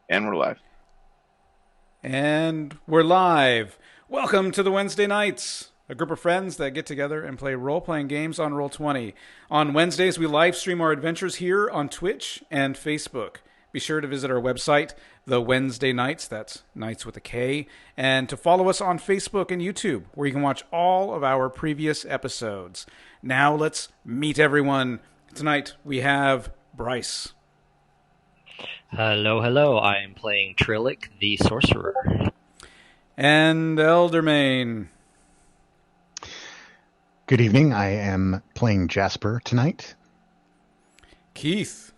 And we're live. And we're live. Welcome to the Wednesday Nights, a group of friends that get together and play role playing games on Roll20. On Wednesdays, we live stream our adventures here on Twitch and Facebook. Be sure to visit our website, The Wednesday Nights, that's Nights with a K, and to follow us on Facebook and YouTube, where you can watch all of our previous episodes. Now let's meet everyone. Tonight we have Bryce. Hello, hello. I am playing Trillic, the Sorcerer. And Eldermane. Good evening. I am playing Jasper tonight. Keith.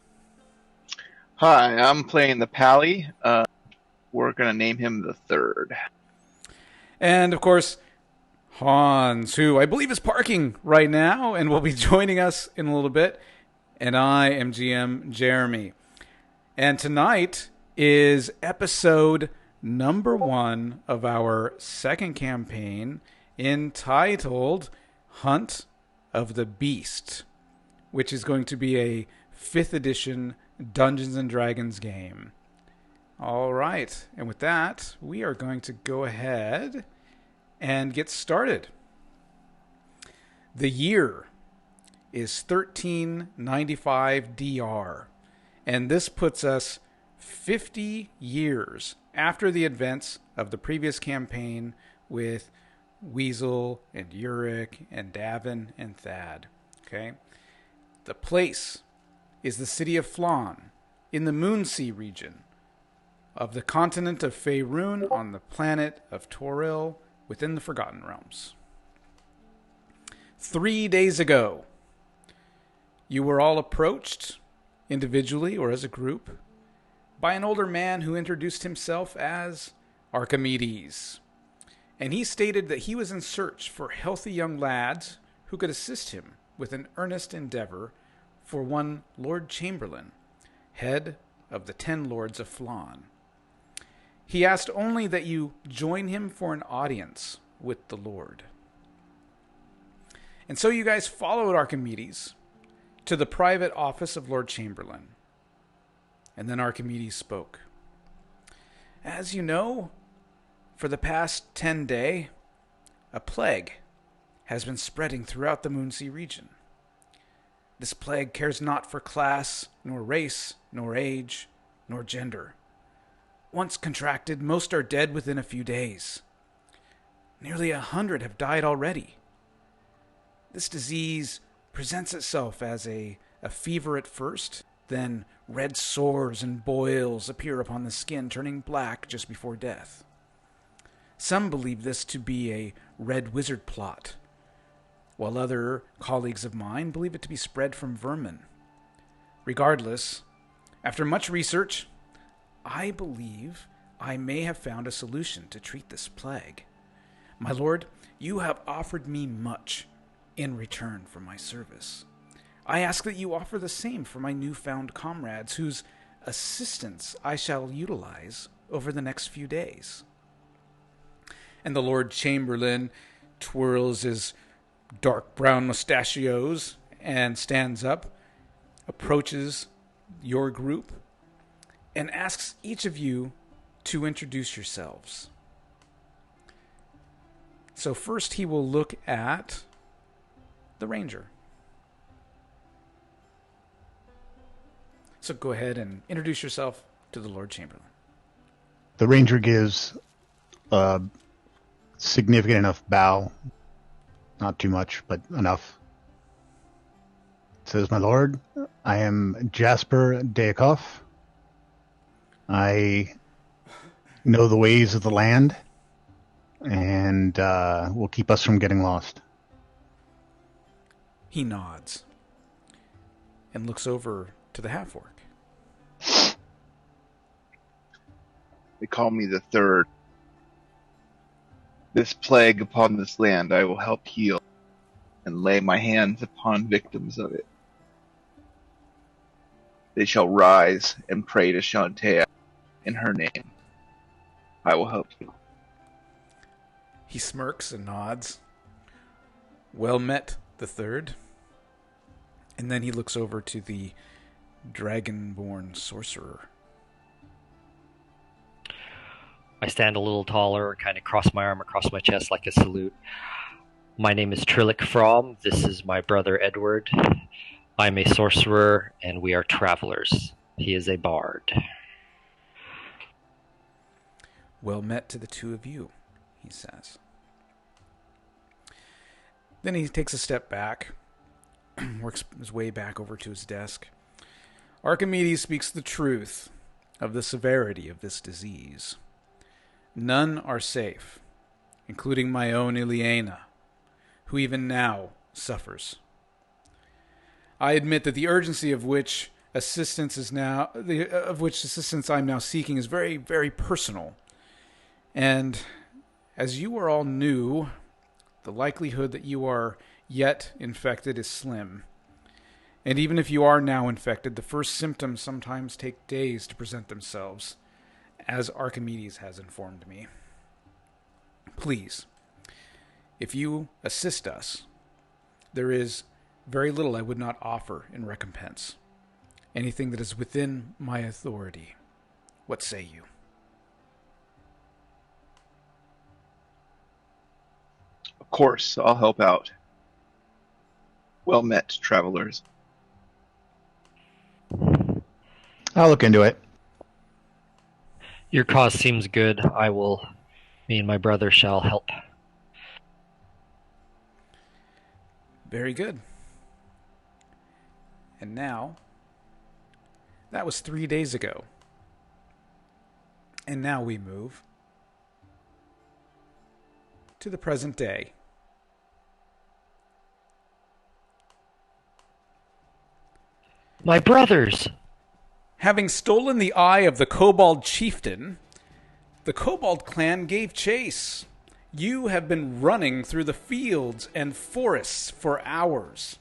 Hi, I'm playing the Pally. We're going to name him the Third. And, of course, Hans, who I believe is parking right now and will be joining us in a little bit. And I am GM Jeremy. And tonight is episode number 1 of our second campaign entitled Hunt of the Beast, which is going to be a 5th edition Dungeons and Dragons game. All right. And with that, we are going to go ahead and get started. The year is 1395 DR. And this puts us 50 years after the events of the previous campaign with Weasel and Uric and Davin and Thad. Okay? The place is the city of Phlan in the Moonsea Region of the continent of Faerun on the planet of Toril within the Forgotten Realms. 3 days ago, you were all approached individually or as a group, by an older man who introduced himself as Archimedes. And he stated that he was in search for healthy young lads who could assist him with an earnest endeavor for one Lord Chamberlain, head of the 10 Lords of Phlan. He asked only that you join him for an audience with the Lord. And so you guys followed Archimedes to the private office of Lord Chamberlain. And then Archimedes spoke. As you know, for the past 10 days, a plague has been spreading throughout the Moonsea region. This plague cares not for class, nor race, nor age, nor gender. Once contracted, most are dead within a few days. Nearly 100 have died already. This disease presents itself as a fever at first, then red sores and boils appear upon the skin, turning black just before death. Some believe this to be a red wizard plot, while other colleagues of mine believe it to be spread from vermin. Regardless, after much research, I believe I may have found a solution to treat this plague. My lord, you have offered me much in return for my service. I ask that you offer the same for my newfound comrades, whose assistance I shall utilize over the next few days. And the Lord Chamberlain twirls his dark brown mustachios and stands up, approaches your group, and asks each of you to introduce yourselves. So first he will look at the Ranger. So go ahead and introduce yourself to the Lord Chamberlain. The Ranger gives a significant enough bow. Not too much, but enough. Says, my lord, I am Jasper Dayakov. I know the ways of the land and will keep us from getting lost. He nods and looks over to the half-orc. They call me the Third. This plague upon this land I will help heal and lay my hands upon victims of it. They shall rise and pray to Shantea in her name. I will help you. He smirks and nods. Well met, the Third. And then he looks over to the dragonborn sorcerer. I stand a little taller, kind of cross my arm across my chest like a salute. My name is TWKLive. This is my brother Edward. I'm a sorcerer, and we are travelers. He is a bard. Well met to the two of you, he says. Then he takes a step back, works his way back over to his desk. Archimedes speaks the truth of the severity of this disease. None are safe, including my own Ileana, who even now suffers. I admit that the urgency of which assistance I'm now seeking is very, very personal. And as you are all new, the likelihood that you are yet infected is slim. And even if you are now infected, the first symptoms sometimes take days to present themselves, as Archimedes has informed me. Please, if you assist us, there is very little I would not offer in recompense. Anything that is within my authority. What say you? Of course, I'll help out. Well met, travelers. I'll look into it. Your cause seems good. Me and my brother shall help. Very good. And now, that was 3 days ago. And now we move to the present day. My brothers! Having stolen the eye of the Kobold chieftain, the Kobold clan gave chase. You have been running through the fields and forests for hours.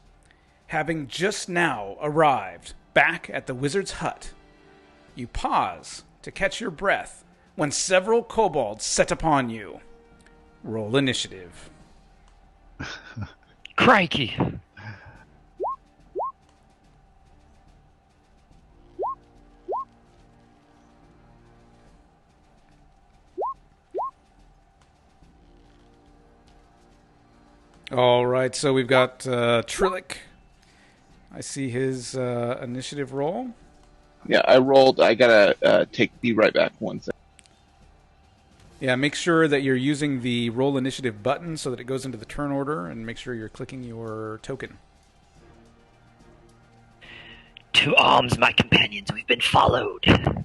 Having just now arrived back at the wizard's hut, you pause to catch your breath when several kobolds set upon you. Roll initiative. Crikey! All right, so we've got Trillic. I see his initiative roll. Yeah, I rolled. I gotta be right back 1 second. Yeah, make sure that you're using the roll initiative button so that it goes into the turn order, and make sure you're clicking your token. To arms, my companions, we've been followed. Dun,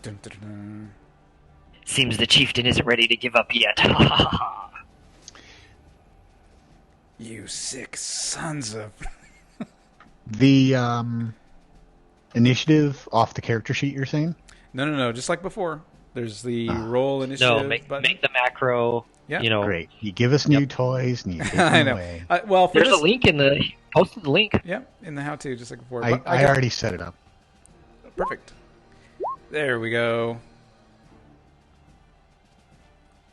dun, dun, dun. Seems the chieftain isn't ready to give up yet. You sick sons of... The initiative off the character sheet, you're saying? No, just like before. There's the roll initiative No, button. make the macro. Yeah. You know, Great. You give us new toys and you take them I know. away. Well, for there's this... a link in the posted the link. Yeah, in the how-to, just like before. I But guess- already set it up. Perfect. There we go.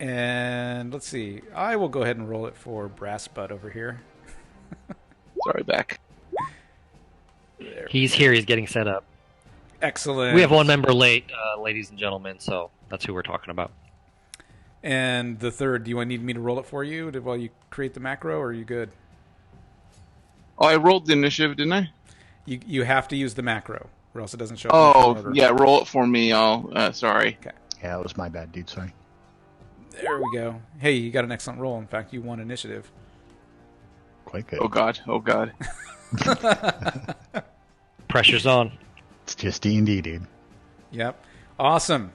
And let's see. I will go ahead and roll it for Brass Butt over here. Sorry, back. There. He's here. He's getting set up. Excellent. We have one member late, ladies and gentlemen. So that's who we're talking about. And the third, do you need me to roll it for you while you create the macro, or are you good? Oh, I rolled the initiative, didn't I? You have to use the macro, or else it doesn't show up. In the Oh, order. yeah, roll it for me. Sorry. Okay. Yeah, it was my bad, dude. Sorry. There we go. Hey, you got an excellent roll. In fact, you won initiative. Quite good. Oh, God. Oh, God. Pressure's on. It's just D&D, dude. Yep. Awesome.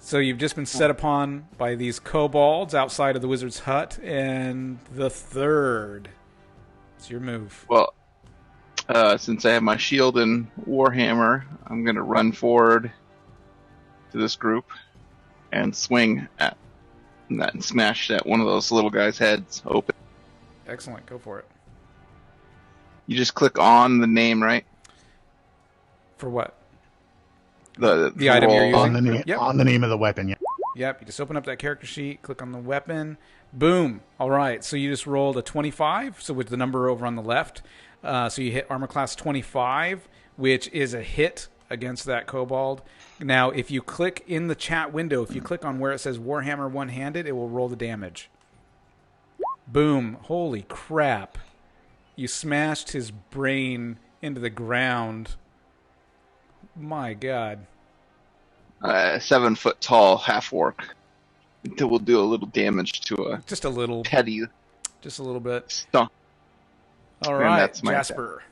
So you've just been set upon by these kobolds outside of the wizard's hut, and the third. It's your move. Well, since I have my shield and warhammer, I'm going to run forward to this group and swing at that and smash that one of those little guys' heads open. Excellent. Go for it. You just click on the name, right? For what? The item you're roll. using? On the name of the weapon, yeah. Yep. You just open up that character sheet, click on the weapon. Boom. All right. So you just rolled a 25. So with the number over on the left. So you hit armor class 25, which is a hit against that kobold. Now, if you click in the chat window, if you click on where it says Warhammer one-handed, it will roll the damage. Boom. Holy crap. You smashed his brain into the ground. My God. 7 foot tall half orc. It will do a little damage to a just a little petty, just a little bit. Stunk. All right, that's Jasper.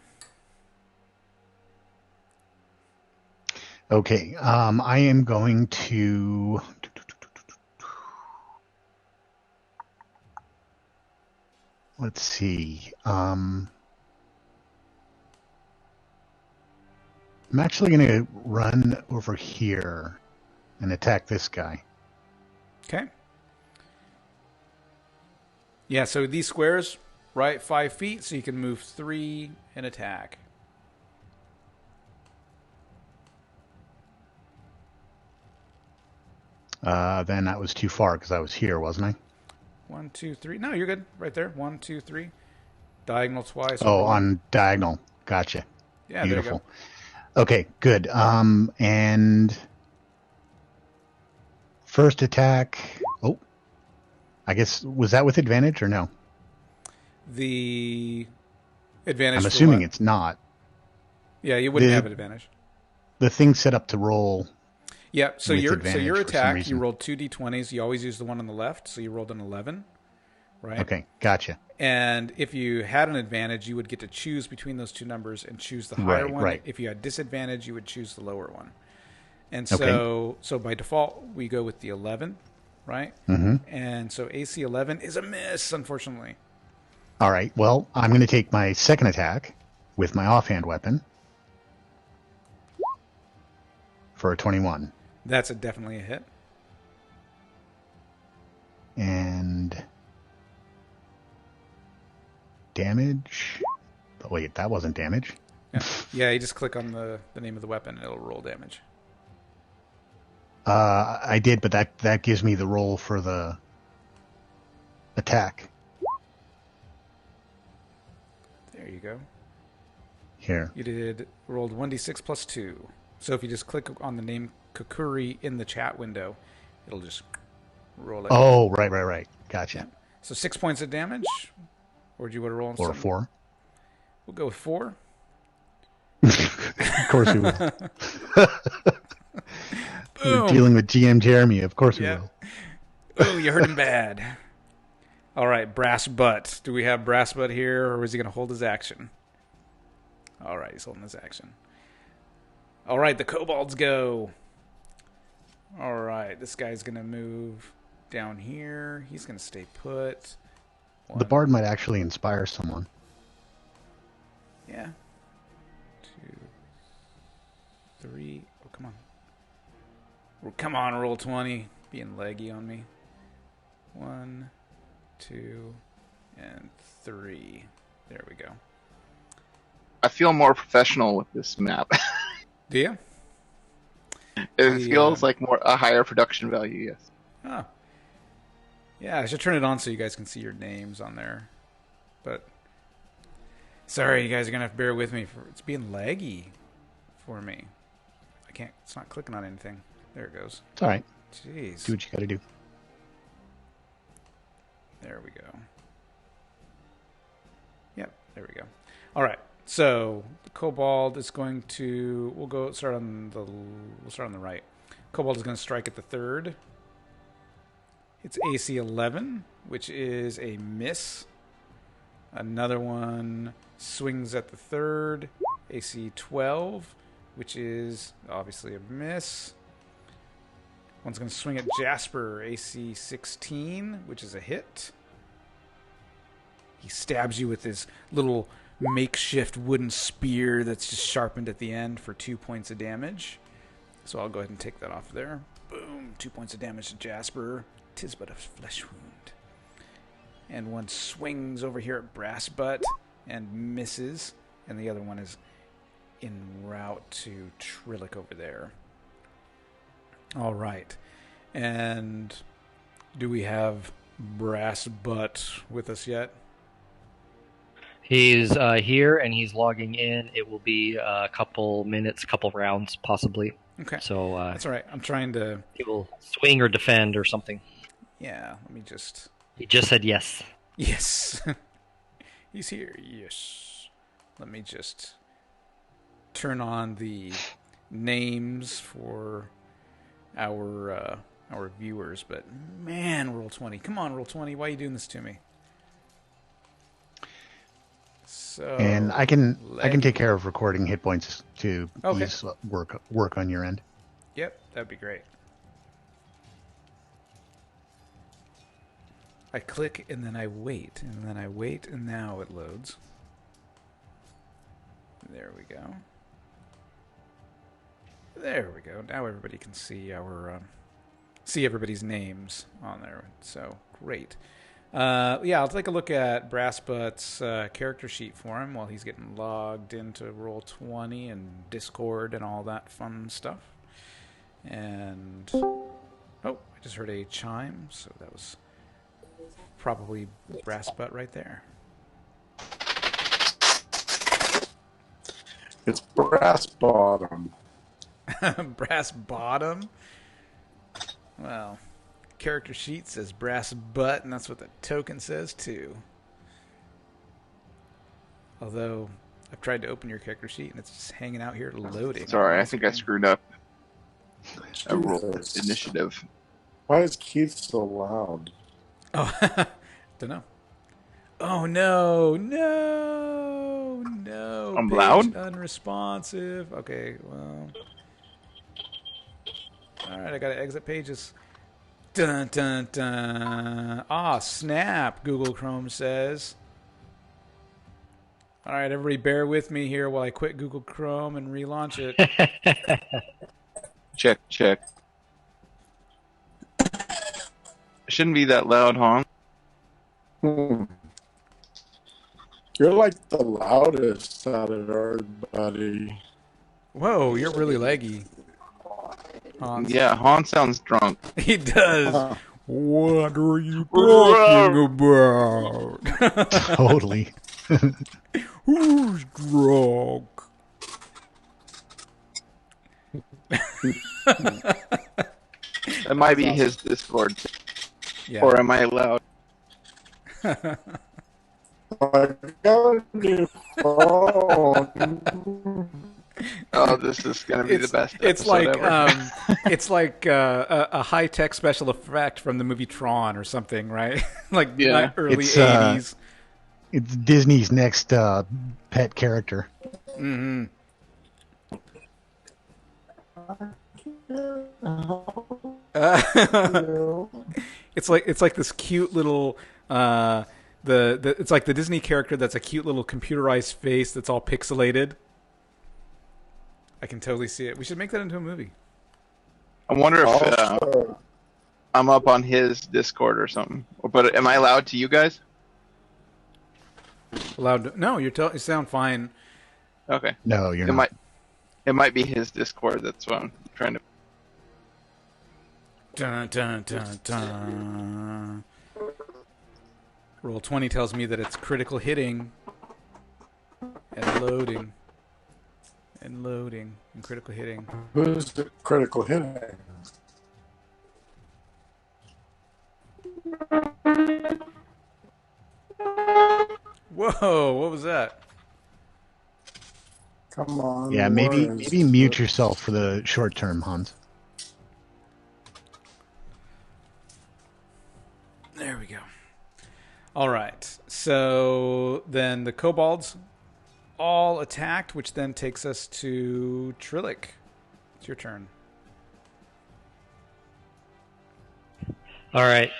Okay, I am going to. Let's see. I'm actually going to run over here and attack this guy. Okay. Yeah, so these squares, right, 5 feet, so you can move 3 and attack. Then that was too far because I was here, wasn't I? 1, 2, 3. No, you're good. Right there. 1, 2, 3. Diagonal twice. Oh, on diagonal. Gotcha. Yeah, beautiful. There you go. Okay, good. And first attack. Oh, I guess was that with advantage or no? The advantage. I'm assuming it's not. Yeah, you wouldn't have an advantage. The thing's set up to roll. Yeah, so your attack, you rolled 2 d20s. You always use the one on the left, so you rolled an 11, right? Okay, gotcha. And if you had an advantage, you would get to choose between those two numbers and choose the higher one. Right. If you had disadvantage, you would choose the lower one. And so by default, we go with the 11, right? Mm-hmm. And so AC 11 is a miss, unfortunately. All right, well, I'm going to take my second attack with my offhand weapon for a 21. That's definitely a hit. And damage. Oh, wait, that wasn't damage. Yeah, you just click on the name of the weapon and it'll roll damage. I did, but that gives me the roll for the attack. There you go. Here. You rolled 1d6 plus 2. So if you just click on the name Kakuri in the chat window, it'll just roll it. Oh, right. Gotcha. Yeah. So 6 points of damage. Or do you want to roll on or 4? We'll go with 4. Of course we will. We're dealing with GM Jeremy. Of course we will. Oh, you hurt him bad. All right, Brass Butt. Do we have Brass Butt here, or is he going to hold his action? All right, he's holding his action. All right, the kobolds go. All right, this guy's going to move down here. He's going to stay put. The bard might actually inspire someone. Yeah. 2, 3. Oh, come on. Come on, roll 20. Being leggy on me. 1, 2, and 3. There we go. I feel more professional with this map. Do you? It feels like a higher production value, yes. Oh. Yeah, I should turn it on so you guys can see your names on there. But sorry, you guys are going to have to bear with me. It's being laggy for me. It's not clicking on anything. There it goes. It's all right. Jeez. Do what you got to do. There we go. Yep, there we go. All right. So the kobold is going to. We'll start on the right. Kobold is going to strike at the 3rd. It's AC 11, which is a miss. Another one swings at the 3rd. AC 12, which is obviously a miss. One's going to swing at Jasper. AC 16, which is a hit. He stabs you with his little makeshift wooden spear that's just sharpened at the end for 2 points of damage. So I'll go ahead and take that off there. Boom. 2 points of damage to Jasper. 'Tis but a flesh wound. And one swings over here at Brass Butt and misses. And the other one is en route to Trillic over there. All right. And do we have Brass Butt with us yet? He's here and he's logging in. It will be a couple minutes, couple rounds, possibly. Okay. So That's all right. I'm trying to... he will swing or defend or something. Yeah, let me just... He just said yes. Yes. He's here. Yes. Let me just turn on the names for our viewers. But man, Roll20. Come on, Roll20. Why are you doing this to me? So, And I can take care of recording hit points to ease work on your end. Yep, that'd be great. I click and then I wait, and then I wait, and now it loads. There we go. There we go. Now everybody can see our see everybody's names on there. So great. Yeah, I'll take a look at Brassbutt's character sheet for him while he's getting logged into Roll20 and Discord and all that fun stuff. And oh, I just heard a chime, so that was probably Brassbutt right there. It's Brass Bottom. Brass Bottom? Well, character sheet says Brass Butt, and that's what the token says too. Although I've tried to open your character sheet and it's just hanging out here loading. Sorry, I think I screwed up. I rolled Jesus. initiative. Why is Keith so loud? Oh, don't know. Oh no! I'm Page loud? unresponsive. Okay, well. Alright, I gotta exit pages. Dun dun dun. Ah, snap, Google Chrome says. Alright, everybody bear with me here while I quit Google Chrome and relaunch it. Check. Shouldn't be that loud, huh? You're like the loudest out of everybody. Whoa, you're really laggy. Hans. Yeah, Han sounds drunk. He does. What are you talking about? Totally. Who's drunk? That might be his Discord. Yeah. Or am I loud? I got a new phone. Oh, this is gonna be the best. It's like ever. it's like a high tech special effect from the movie Tron or something, right? Like Yeah. early It's, 80s. It's Disney's next pet character. Mm-hmm. It's like this cute little it's like the Disney character that's a cute little computerized face that's all pixelated. I can totally see it. We should make that into a movie. I wonder if Also, I'm up on his Discord or something. But am I loud to you guys? No, you sound fine. Okay. No, you're not. It might be his Discord. That's what I'm trying to. Dun, dun, dun, dun. Roll20 tells me that it's critical hitting and loading. And critical hitting. who's the critical hitting? Whoa, what was that? Come on. Yeah, where maybe is mute it? yourself for the short term, Hans. There we go. All right. So then the kobolds all attacked, which then takes us to Trillic. It's your turn. All right.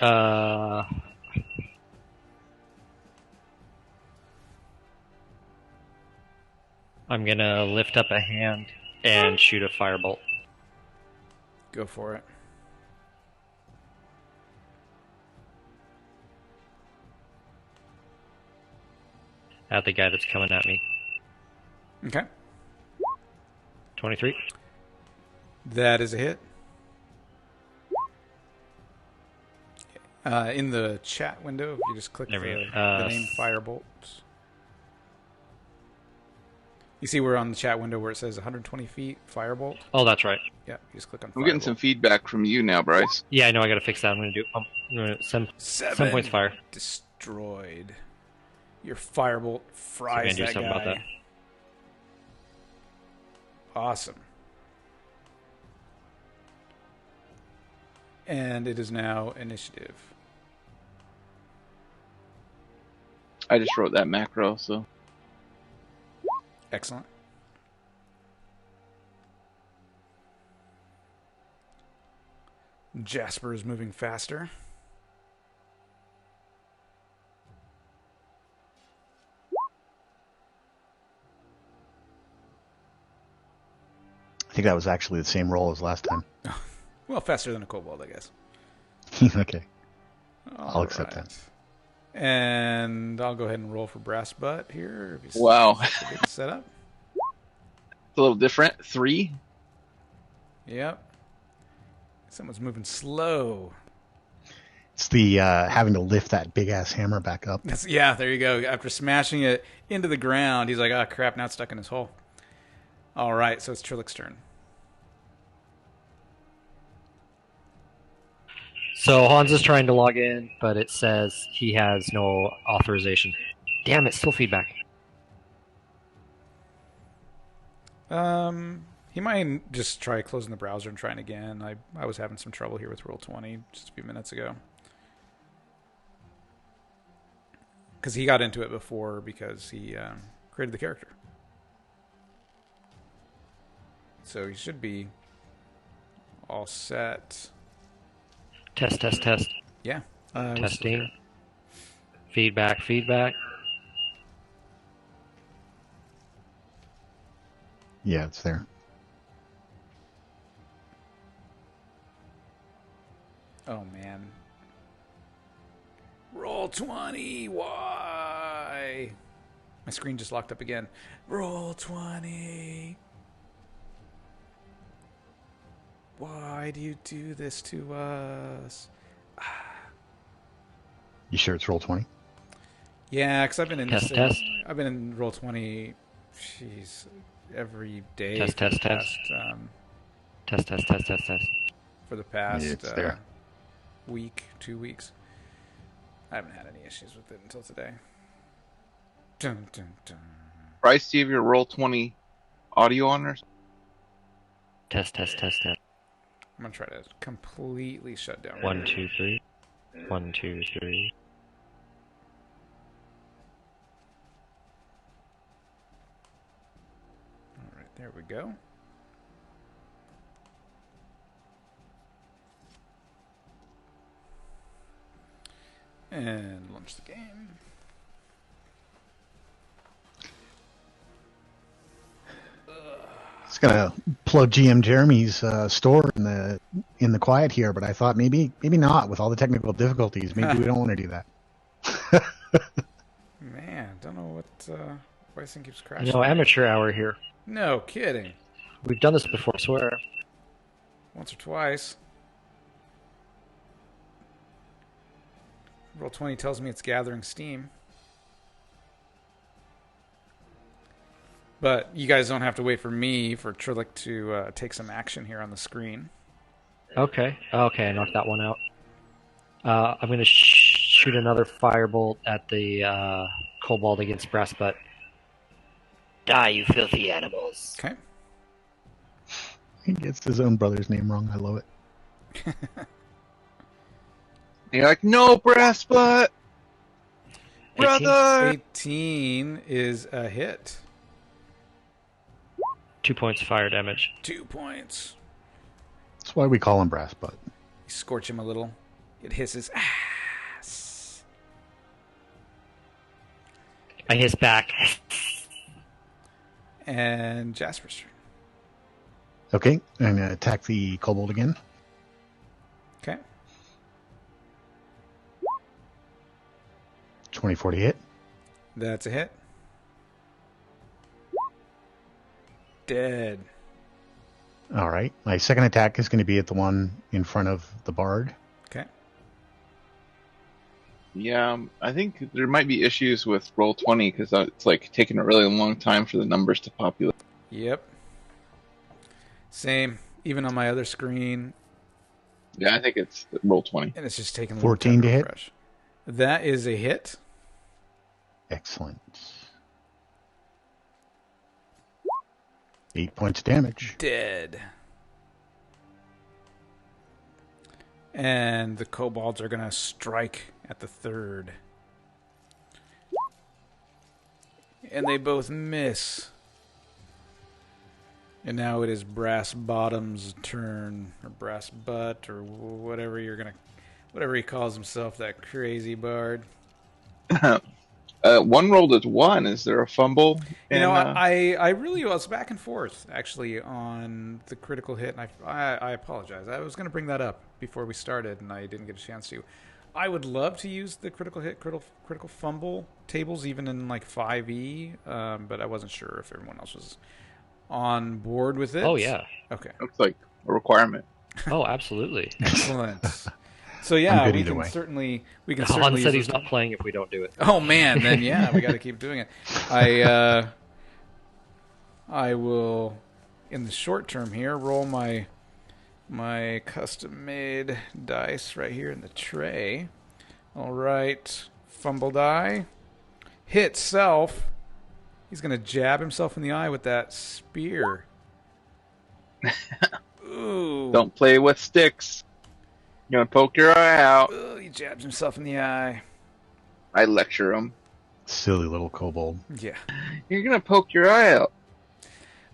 I'm gonna lift up a hand and shoot a firebolt. Go for it. At the guy that's coming at me. Okay. 23. That is a hit. In the chat window, if you just click There we the go. name Firebolt. You see we're on the chat window where it says 120 feet, firebolt? Oh, that's right. Yeah, you just click on I'm getting some feedback from you now, Bryce. Yeah, I know. I got to fix that. I'm gonna send 7 points fire. Destroyed. Your firebolt So we're fries gonna do that something guy. about that. Awesome. And it is now initiative. I just wrote that macro, so Excellent. Jasper is moving faster. I think that was actually the same roll as last time. Well, faster than a kobold, I guess. Okay. I'll accept that. And I'll go ahead and roll for Brass Butt here. wow, Get set up. it's a little different. 3. Yep. Someone's moving slow. It's the having to lift that big ass hammer back up. Yeah, there you go. After smashing it into the ground, he's like, "Oh crap! Now it's stuck in his hole." All right, so it's Trillick's turn. So Hans is trying to log in, but it says he has no authorization. Damn it! Still feedback. He might just try closing the browser and trying again. I was having some trouble here with Roll20 just a few minutes ago. Because he got into it before because he created the character. So he should be all set. Test. Yeah. Testing. Feedback. Yeah, it's there. Oh, man. Roll20. Why? My screen just locked up again. Roll20. Why do you do this to us? You sure it's roll 20? Yeah, because I've been in Test. I've been in Roll20. Jeez, every day. Test. Test. For the past Yeah, it's there. week, 2 weeks. I haven't had any issues with it until today. Dun, dun, dun. Bryce, do you have your Roll20 audio on or? Test. I'm going to try to completely shut down. 1, 2, 3. 1, 2, 3. All right, there we go. And launch the game. It's gonna plug GM Jeremy's store in the quiet here, but I thought maybe not with all the technical difficulties. Maybe we don't want to do that. Man, don't know what why this thing keeps crashing. No, amateur hour here. No kidding. We've done this before, I swear. Once or twice. Roll20 tells me it's gathering steam. But you guys don't have to wait for me for Trillick to take some action here on the screen. Okay, I knocked that one out. I'm going to shoot another firebolt at the kobold against Brass Butt. Die, you filthy animals. Okay. He gets his own brother's name wrong. I love it. You're like, no, Brass Butt! Brother! 18 is a hit. 2 points fire damage. 2 points. That's why we call him Brass Butt. You scorch him a little. It hisses. Ass. I hiss back. And Jasper's turn. Okay, I'm gonna attack the kobold again. Okay. 24 to hit. That's a hit. Dead. All right. My second attack is going to be at the one in front of the bard. Okay. Yeah, I think there might be issues with Roll20 because it's like taking a really long time for the numbers to populate. Yep. Same. Even on my other screen, Yeah, I think it's Roll20. and it's just taking a little 14 time to hit. refresh. That is a hit. Excellent. 8 points of damage. Dead. And the kobolds are going to strike at the third. And they both miss. And now it is Brass Bottom's turn, or Brass Butt, or whatever whatever he calls himself, that crazy bard. One rolled as one. Is there a fumble? You know, I really was back and forth, actually, on the critical hit, and I apologize. I was going to bring that up before we started, and I didn't get a chance to. I would love to use the critical hit, critical fumble tables, even in, like, 5e, but I wasn't sure if everyone else was on board with it. Oh, yeah. Okay. Looks like a requirement. Oh, absolutely. Excellent. So yeah, good we either can way. certainly Han use said he's those- not playing if we don't do it. Oh man, then yeah, we got to keep doing it. I will, in the short term here, roll my custom made dice right here in the tray. All right, fumble die, hit self. He's gonna jab himself in the eye with that spear. Ooh. Don't play with sticks. You're gonna poke your eye out. Ooh, he jabs himself in the eye. I lecture him. Silly little kobold. Yeah. You're gonna poke your eye out.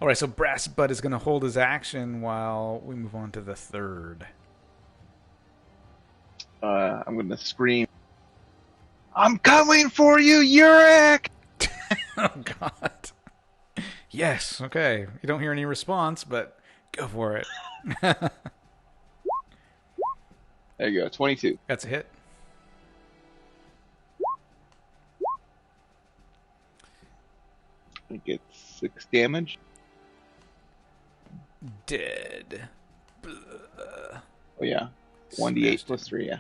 All right, so Brass Butt is going to hold his action while we move on to the third. I'm gonna scream. I'm coming for you, Urek! Oh, God. Yes, okay. You don't hear any response, but go for it. There you go, 22. That's a hit. I get 6 damage. Dead. Oh yeah, 1d8 Smashed plus 3. Yeah.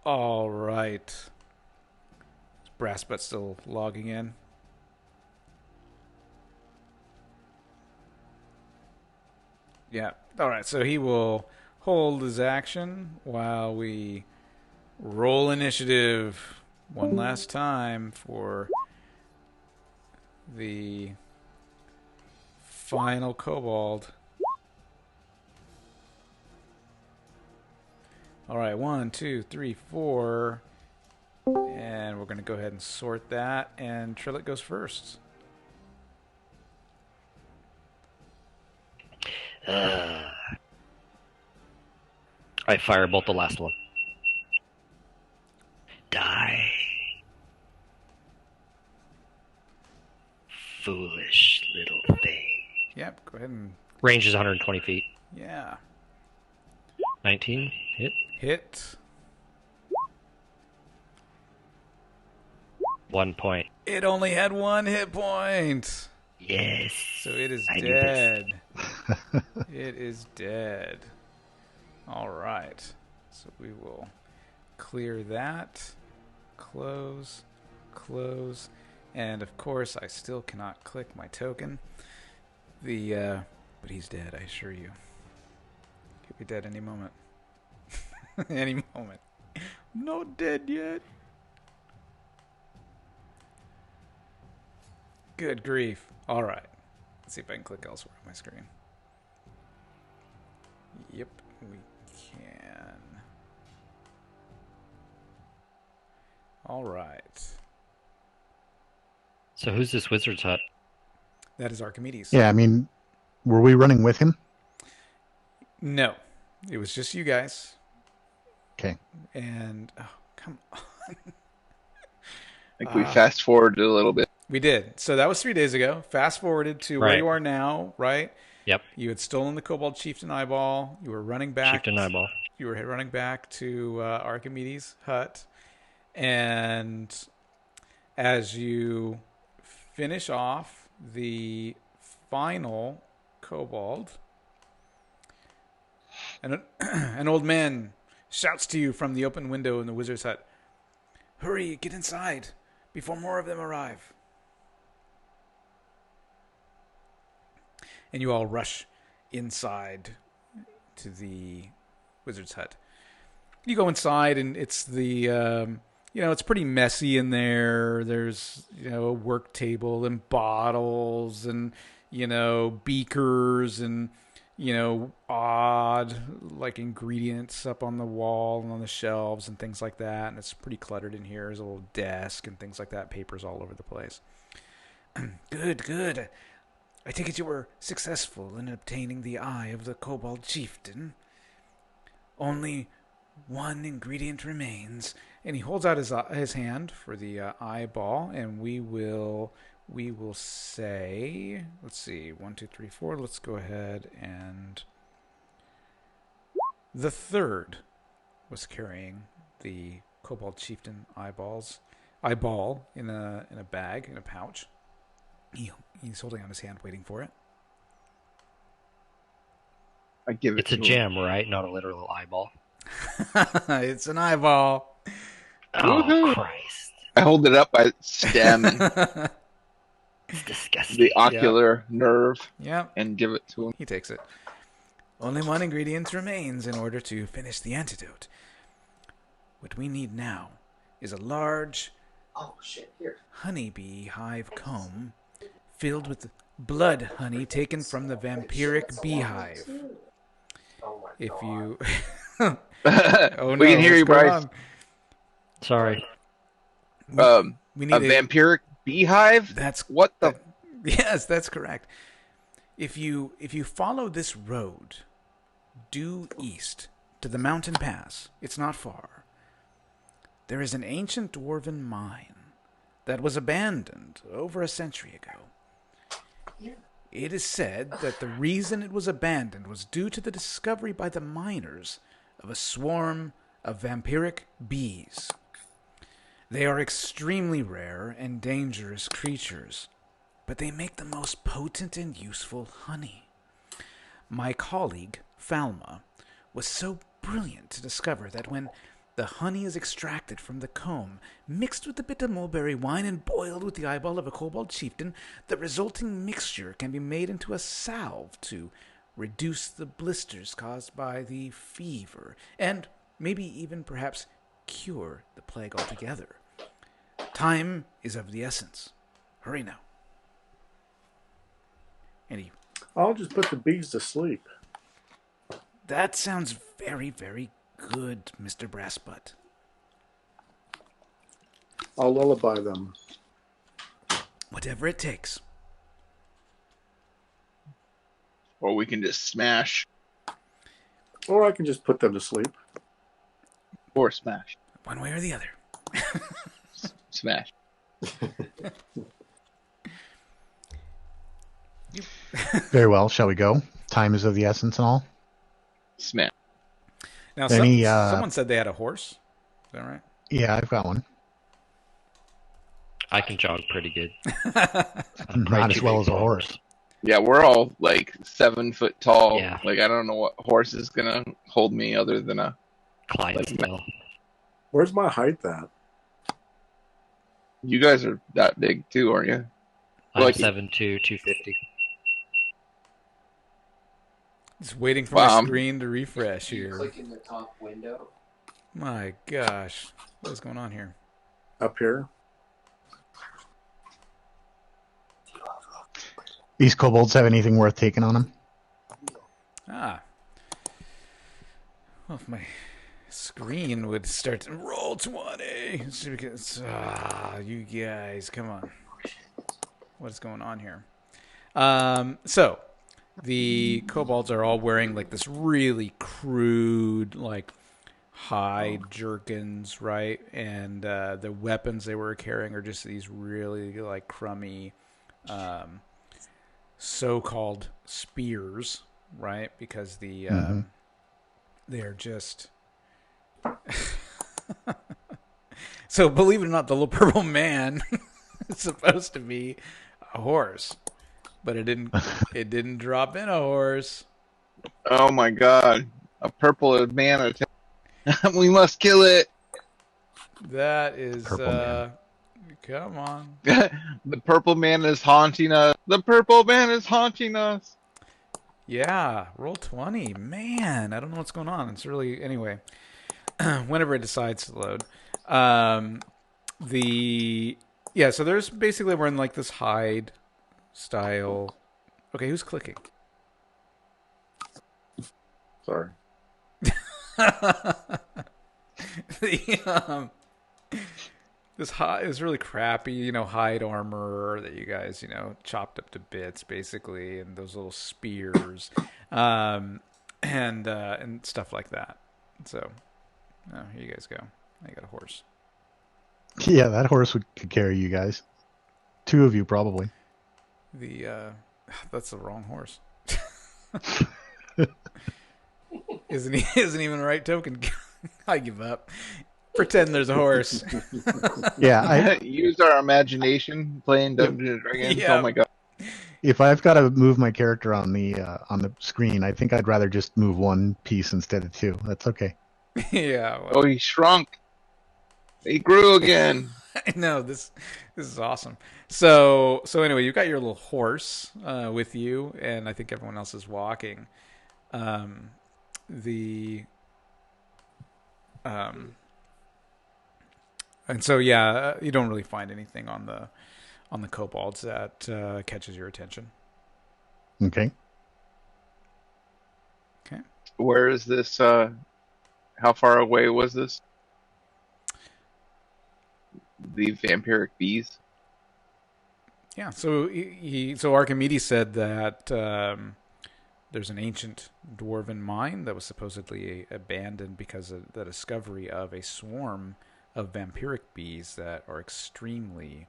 All right. Is Brass Butt still logging in? Yeah. All right, so he will hold his action while we roll initiative one last time for the final kobold. All right, 1, 2, 3, 4. And we're going to go ahead and sort that. And Trillet goes first. I firebolt the last one. Die. Foolish little thing. Yep, go ahead and... Range is 120 feet. Yeah. 19, hit. Hit. 1 point. It only had 1 hit point. Yes. So it is I knew this. dead. It is dead. All right. So we will clear that. Close. Close. And of course, I still cannot click my token. But he's dead, I assure you. Could be dead any moment. Any moment. Not dead yet. Good grief. All right. Let's see if I can click elsewhere on my screen. Yep, we can. All right. So who's this wizard's hut? That is Archimedes. Yeah, I mean, were we running with him? No, it was just you guys. Okay. And, oh, come on. I think we fast forwarded a little bit. We did. So that was 3 days ago. Fast forwarded to where Right. you are now, right? Yep. You had stolen the Kobold Chieftain Eyeball. You were running back. Chieftain eyeball. You were running back to Archimedes' hut. And as you finish off the final kobold, an old man shouts to you from the open window in the wizard's hut. Hurry, get inside before more of them arrive. And you all rush inside to the wizard's hut. You go inside, and it's the, it's pretty messy in there. There's, a work table and bottles and, beakers and, odd, like, ingredients up on the wall and on the shelves and things like that. And it's pretty cluttered in here. There's a little desk and things like that, papers all over the place. Good. I take it you were successful in obtaining the eye of the Kobold Chieftain. Only one ingredient remains. And he holds out his hand for the eyeball, and we will say, let's see, 1, 2, 3, 4. Let's go ahead and the third was carrying the Kobold Chieftain eyeball in a bag, in a pouch. He's holding out his hand, waiting for it. I give it It's to a him. gem, right? Not a literal eyeball. It's an eyeball. Oh, Woohoo. Christ. I hold it up by its stem and It's disgusting. the ocular nerve Yep, and give it to him. he takes it. Only one ingredient remains in order to finish the antidote. What we need now is a large honeybee hive comb filled with blood honey taken from the vampiric beehive. If you... Oh, no, We can hear what's you, going Bryce. on? Sorry. We need A vampiric beehive? That's What the? Yes, that's correct. If you follow this road due east to the mountain pass, it's not far. There is an ancient dwarven mine that was abandoned over a century ago. It is said that the reason it was abandoned was due to the discovery by the miners of a swarm of vampiric bees. They are extremely rare and dangerous creatures, but they make the most potent and useful honey. My colleague, Falma, was so brilliant to discover that when the honey is extracted from the comb, mixed with a bit of mulberry wine and boiled with the eyeball of a kobold chieftain, the resulting mixture can be made into a salve to reduce the blisters caused by the fever, and maybe even perhaps cure the plague altogether. Time is of the essence. Hurry now. And I'll just put the bees to sleep. that sounds very, very good, Mr. Brassbutt. I'll lullaby them. Whatever it takes. Or we can just smash. Or I can just put them to sleep. Or smash. One way or the other. Smash. Very well. Shall we go? Time is of the essence and all. Smash. Now, Any, someone said they had a horse. Is that right? Yeah, I've got one. I can jog pretty good. Not as well as a horse. Yeah, we're all like 7 foot tall. Yeah. Like, I don't know what horse is gonna hold me other than a. Clydesdale. Where's my height at? You guys are that big too, aren't you? I'm Like- 7'2", 250. Just waiting for Wow. my screen to refresh here. Click in the top window. My gosh. What is going on here? Up here? These kobolds have anything worth taking on them? Ah. Well, if my screen would start to roll 20. It's because, you guys, come on. What's going on here? So, the kobolds are all wearing, like, this really crude, like, hide jerkins, right? And the weapons they were carrying are just these really, like, crummy, so-called spears, right? Because the they're just so, believe it or not, the little purple man is supposed to be a horse, but it didn't drop in a horse. Oh my god. A purple man attack. We must kill it. That is, Purple man. come on. The purple man is haunting us. The purple man is haunting us. Yeah, roll 20. Man, I don't know what's going on. It's really, anyway, whenever it decides to load. Um, yeah, so there's basically, we're in like this hide style. Okay, who's clicking? Sorry. the, this really crappy, hide armor that you guys, chopped up to bits, basically, and those little spears, and stuff like that. So, here you guys go. I got a horse. Yeah, that horse could carry you guys. 2 of you probably. That's the wrong horse. Isn't even the right token? I give up. Pretend there's a horse. Yeah, I Use our imagination playing Dungeons and Dragons. Yeah. Oh my god. if I've got to move my character on the screen, I think I'd rather just move 1 piece instead of 2. That's okay. Yeah. Well, Oh, he shrunk. He grew again. I know this is awesome. So anyway, you've got your little horse with you, and I think everyone else is walking. And so yeah, you don't really find anything on the kobolds that catches your attention. Okay. Okay. Where is this? How far away was this? The vampiric bees. Yeah. So so Archimedes said that there's an ancient dwarven mine that was supposedly abandoned because of the discovery of a swarm of vampiric bees that are extremely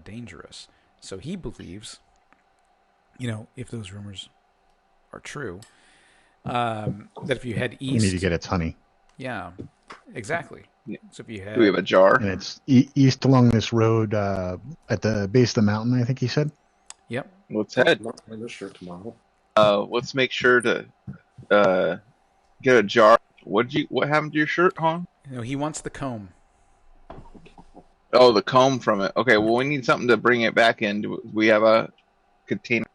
dangerous. So he believes, if those rumors are true, that if you head You east, need to get its honey. yeah, exactly. Yeah. So if you head, Do we have a jar? And it's east along this road at the base of the mountain, I think he said. yep, Let's head. Not wearing this shirt tomorrow. Let's make sure to get a jar. What happened to your shirt, Han? he wants the comb. Oh, the comb from it. Okay, well, we need something to bring it back in. Do we have a container?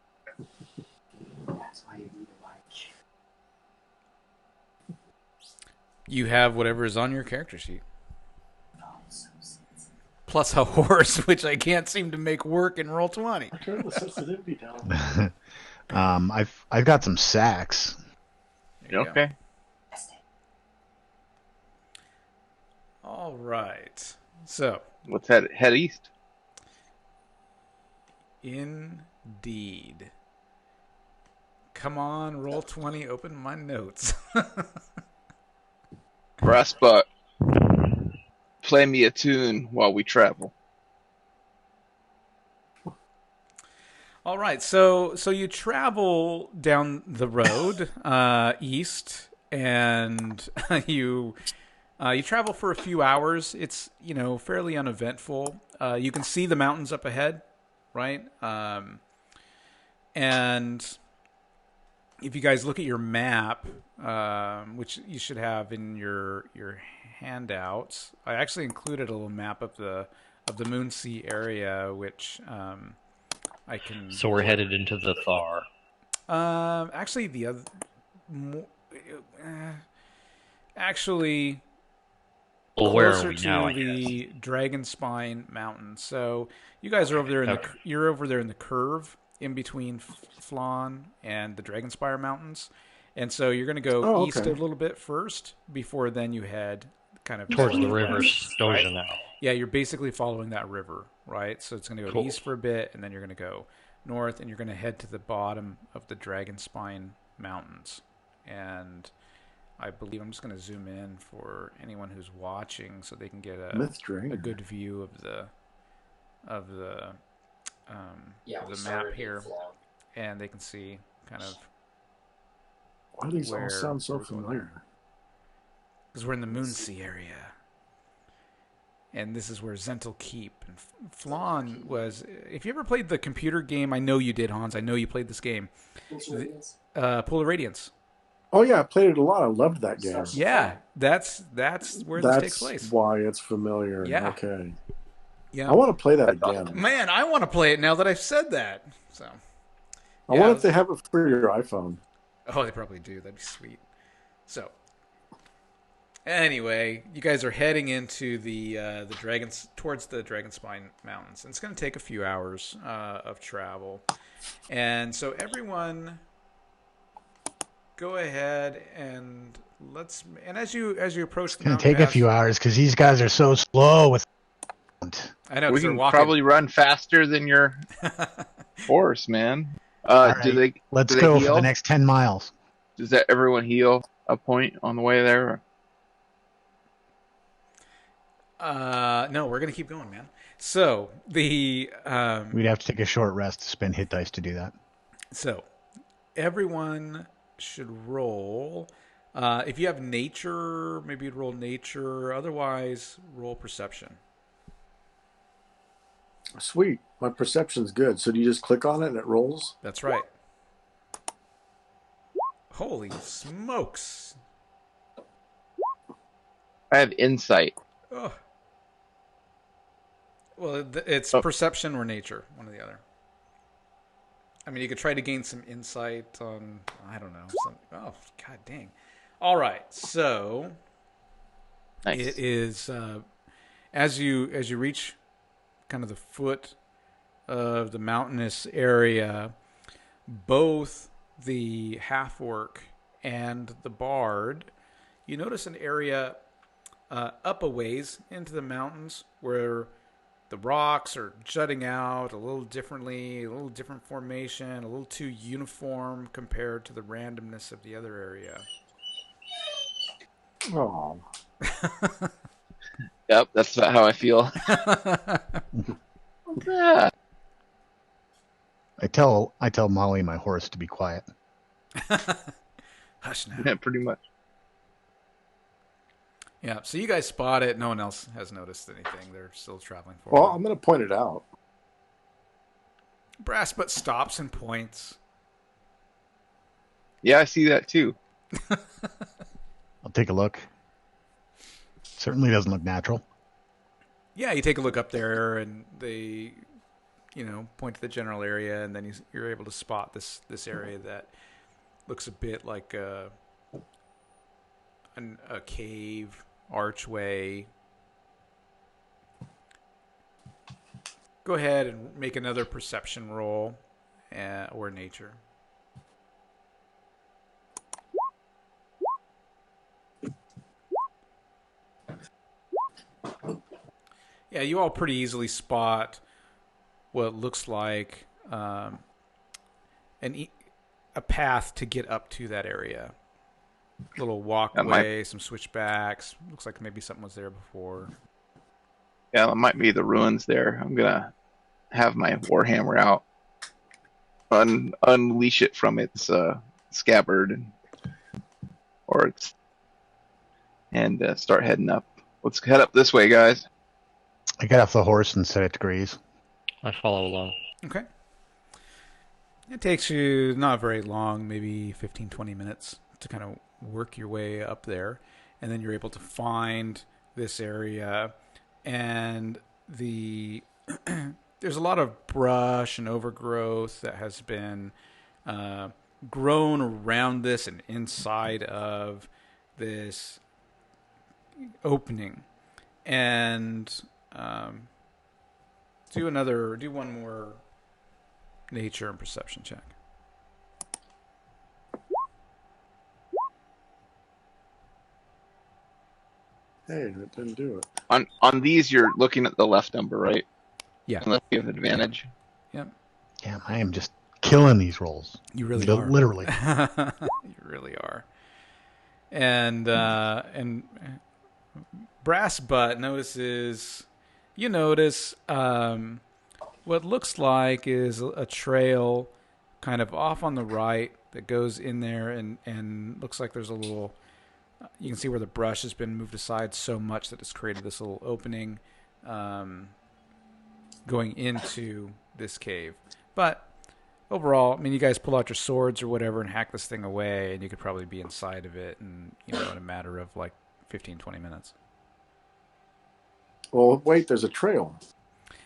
That's why you need a bike. You have whatever is on your character sheet, Oh, so sensitive. plus a horse, which I can't seem to make work in Roll20. Turn the sensitivity down. I've got some sacks. There you go. Okay. All right. So, Let's head east. indeed. Come on, Roll20, open my notes. Brassbutt, play me a tune while we travel. All right, so you travel down the road east, and you travel for a few hours. It's fairly uneventful. You can see the mountains up ahead, right? And if you guys look at your map, which you should have in your handouts, I actually included a little map of the Moonsea area, which I can. So we're headed into the Thar. Actually, the other, actually, Well, where closer are we to now? I the guess. Dragon Spine Mountains. So you guys are over there in Okay. you're over there in the curve in between Phlan and the Dragonspire Mountains, and so you're going to go Oh, east okay. a little bit first before then you head kind of Towards the river northwest, Stoja right? now. Yeah, you're basically following that river, right? So it's going to go Cool. east for a bit, and then you're going to go north, and you're going to head to the bottom of the Dragonspine Mountains. And I believe I'm just going to zoom in for anyone who's watching, so they can get a Mythdrain. good view of the Yeah, we the started map in here, Phlan. and they can see kind of Why do these all where sound so we're going. familiar? because we're in the Moonsea area. And this is where Zental Keep and Phlan was. If you ever played the computer game, I know you did, Hans. I know you played this game. What's your audience? Polar Radiance. Oh yeah, I played it a lot. I loved that game. Yeah, that's where this takes That's place. why it's familiar. Yeah. Okay. Yeah. I want to play that That's again. awesome. Man, I want to play it now that I've said that. So, I yeah. wonder if they have it for your iPhone. Oh, they probably do. That'd be sweet. So, anyway, you guys are heading into the dragons towards the Dragonspine Mountains, and it's going to take a few hours of travel. And so, everyone, go ahead and let's. And as you approach the It's going to mountain take a pass, few hours because these guys are so slow with. I know We they're can walking. probably run faster than your horse, man. All Do right, they? let's do they go heal? for the next 10 miles. Does that everyone heal a point on the way there? No, we're gonna keep going, man. So We'd have to take a short rest to spend hit dice to do that. so everyone should roll. If you have nature, maybe you'd roll nature. Otherwise, roll perception. Sweet. My perception's good. So do you just click on it and it rolls? That's right. Holy smokes! I have insight. Oh. Well, it's perception or nature, one or the other. I mean, you could try to gain some insight on, I don't know. Oh, god dang. All right, so Nice. it is as you reach kind of the foot of the mountainous area, both the half-orc and the bard, you notice an area up a ways into the mountains where the rocks are jutting out a little differently, a little different formation, a little too uniform compared to the randomness of the other area. Oh. Yep, that's about how I feel. Yeah. I tell Molly, my horse, to be quiet. Hush now. Yeah, pretty much. Yeah, so you guys spot it. No one else has noticed anything. They're still traveling forward. Well, I'm going to point it out. Brass butt stops and points. Yeah, I see that too. I'll take a look. Certainly doesn't look natural. Yeah, you take a look up there, and they, point to the general area, and then you're able to spot this area that looks a bit like a cave archway. Go ahead and make another perception roll, or nature. Yeah, you all pretty easily spot what looks like a path to get up to that area. Little walkway, some switchbacks. Looks like maybe something was there before. Yeah, that might be the ruins there. I'm gonna have my warhammer out, unleash it from its scabbard, and start heading up. Let's head up this way, guys. I get off the horse and set it to graze. I follow along. Okay. It takes you not very long, maybe 15, 20 minutes to kind of work your way up there. And then you're able to find this area. And there's a lot of brush and overgrowth that has been grown around this and inside of this opening. And do one more nature and perception check. Hey, that didn't do it. On these, you're looking at the left number, right? Yeah. Unless you have advantage. Yep. Damn, I am just killing these rolls. You really are. Literally. You really are. And Brass Butt notices. You notice what looks like is a trail kind of off on the right that goes in there and looks like there's a little, you can see where the brush has been moved aside so much that it's created this little opening going into this cave. But overall, I mean, you guys pull out your swords or whatever and hack this thing away, and you could probably be inside of it in in a matter of like 15, 20 minutes. Well, wait, there's a trail.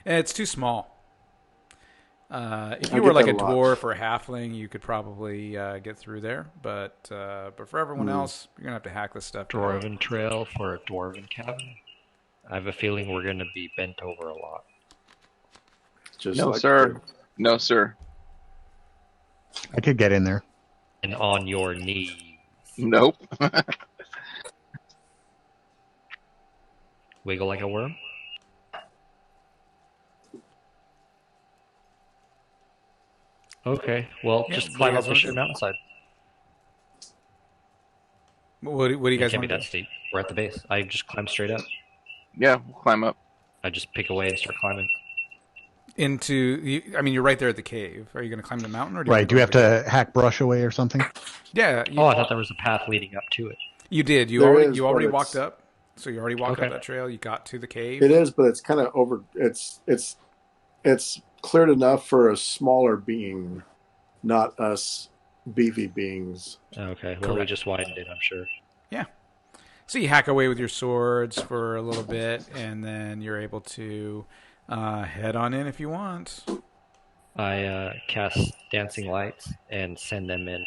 And it's too small. If I you were get like that a a lot. dwarf or a halfling, you could probably get through there. But for everyone else, you're gonna have to hack this stuff. Dwarven trail for a dwarven cabin. I have a feeling we're going to be bent over a lot. Just No, like sir. No, sir. I could get in there. And on your knees. Nope. Wiggle like a worm? Okay, well, Yeah, just what do climb you up guys the wanna sheer do? mountainside. What do you It guys can't want be to that do? steep. We're at the base. I just climb straight up. Yeah, we'll climb up. I just pick away and start climbing. I mean, you're right there at the cave. Are you going to climb the mountain, or do you Right. wanna Do we go have the to hack brush away or something? cave? Yeah, Oh, I thought there was a path leading up to it. you did. You There already is, you but already it's- walked up. So you already walked Okay. up that trail. You got to the cave. it is, but it's kind of over. It's cleared enough for a smaller being, not us beefy beings. Okay, well, we Correct. just widened it, I'm sure. Yeah. So you hack away with your swords for a little bit, and then you're able to head on in if you want. I cast dancing lights and send them in.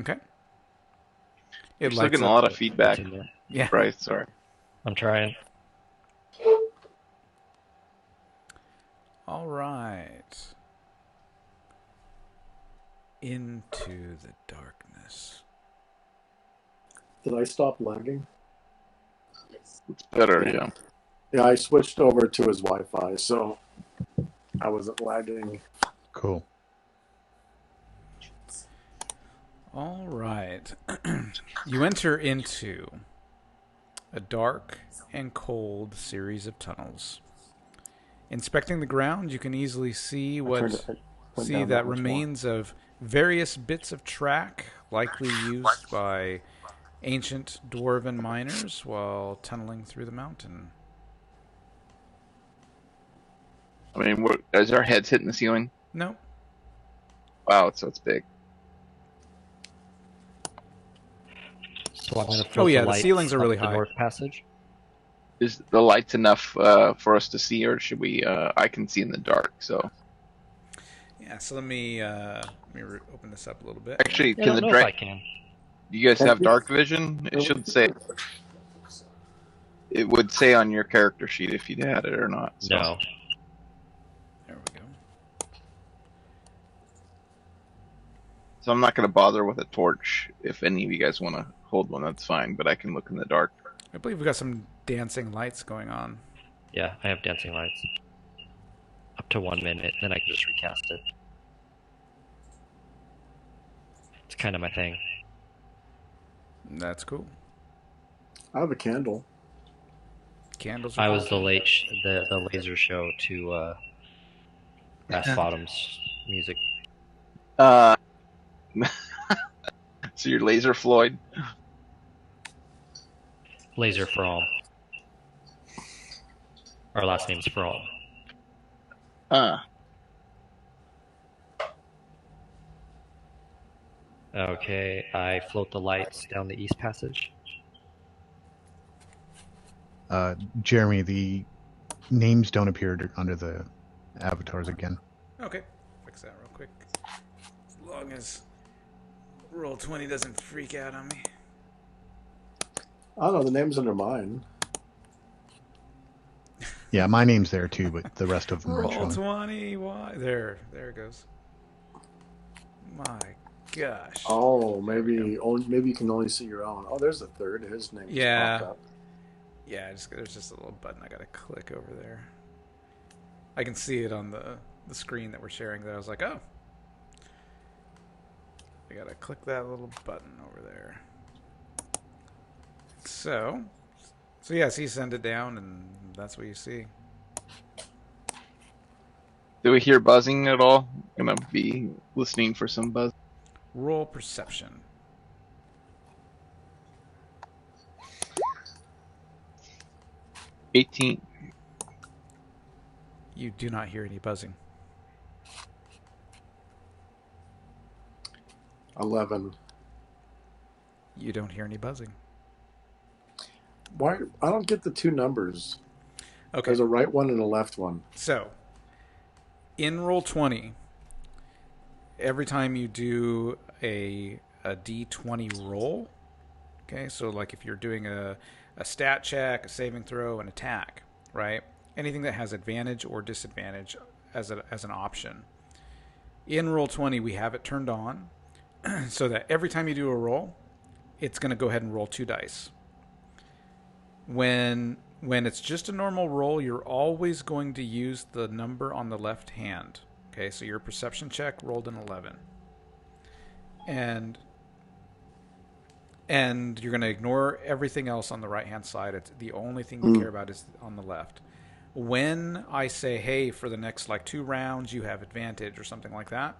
Okay. You're It still lights getting a up. lot of feedback. It's in there. Yeah. Right, sorry. I'm trying. All right. Into the darkness. Did I stop lagging? It's better, yeah. Yeah, I switched over to his Wi-Fi, so I wasn't lagging. Cool. All right. You enter into a dark and cold series of tunnels. Inspecting the ground, you can easily see I what went see down that much more. remains of various bits of track, likely used by ancient dwarven miners while tunneling through the mountain. I mean, is our heads hitting the ceiling? No. Wow, so it's big. So I'm going to Oh, float yeah, the the lights ceilings are really up the high. north passage. Is the lights enough for us to see, or should we? I can see in the dark, so Yeah, so let me open this up a little bit. actually, I can don't the know if I direct? can. Do you guys have dark vision? It should say. It would say on your character sheet if you had it or not. So. No. There we go. So I'm not going to bother with a torch. If any of you guys want to hold one, that's fine. But I can look in the dark. I believe we've got some dancing lights going on. Yeah, I have dancing lights. Up to 1 minute, then I can just recast it. It's kind of my thing. That's cool. I have a candle. Candles are I cool. was the the laser show to Bass Bottom's music. So you're Laser Floyd. Laser From. Our last name's From. Okay, I float the lights down the east passage. Jeremy, the names don't appear under the avatars again. Okay, fix that real quick. As long as Roll20 doesn't freak out on me. I don't know, the name's under mine. Yeah, my name's there too, but the rest of them aren't showing. Roll20, why? There it goes. My gosh. Oh, maybe you can only see your own. Oh, there's the third. His name Yeah. just popped up. Yeah, there's just a little button I gotta click over there. I can see it on the screen that we're sharing there. I was like, oh. I gotta click that little button over there. So yes, you send it down, and that's what you see. Do we hear buzzing at all? I'm gonna be listening for some buzz. Roll perception. 18. You do not hear any buzzing. 11. You don't hear any buzzing. Why? I don't get the two numbers. Okay. There's a right one and a left one. So, in Roll20, every time you do a D20 roll, okay, so like if you're doing a stat check, a saving throw, an attack, right? Anything that has advantage or disadvantage as an option. In Roll20, we have it turned on so that every time you do a roll, it's going to go ahead and roll 2 dice. When it's just a normal roll, you're always going to use the number on the left hand. Okay, so your perception check rolled an 11. And you're going to ignore everything else on the right-hand side. It's the only thing you care about is on the left. When I say, hey, for the next like 2 rounds, you have advantage or something like that,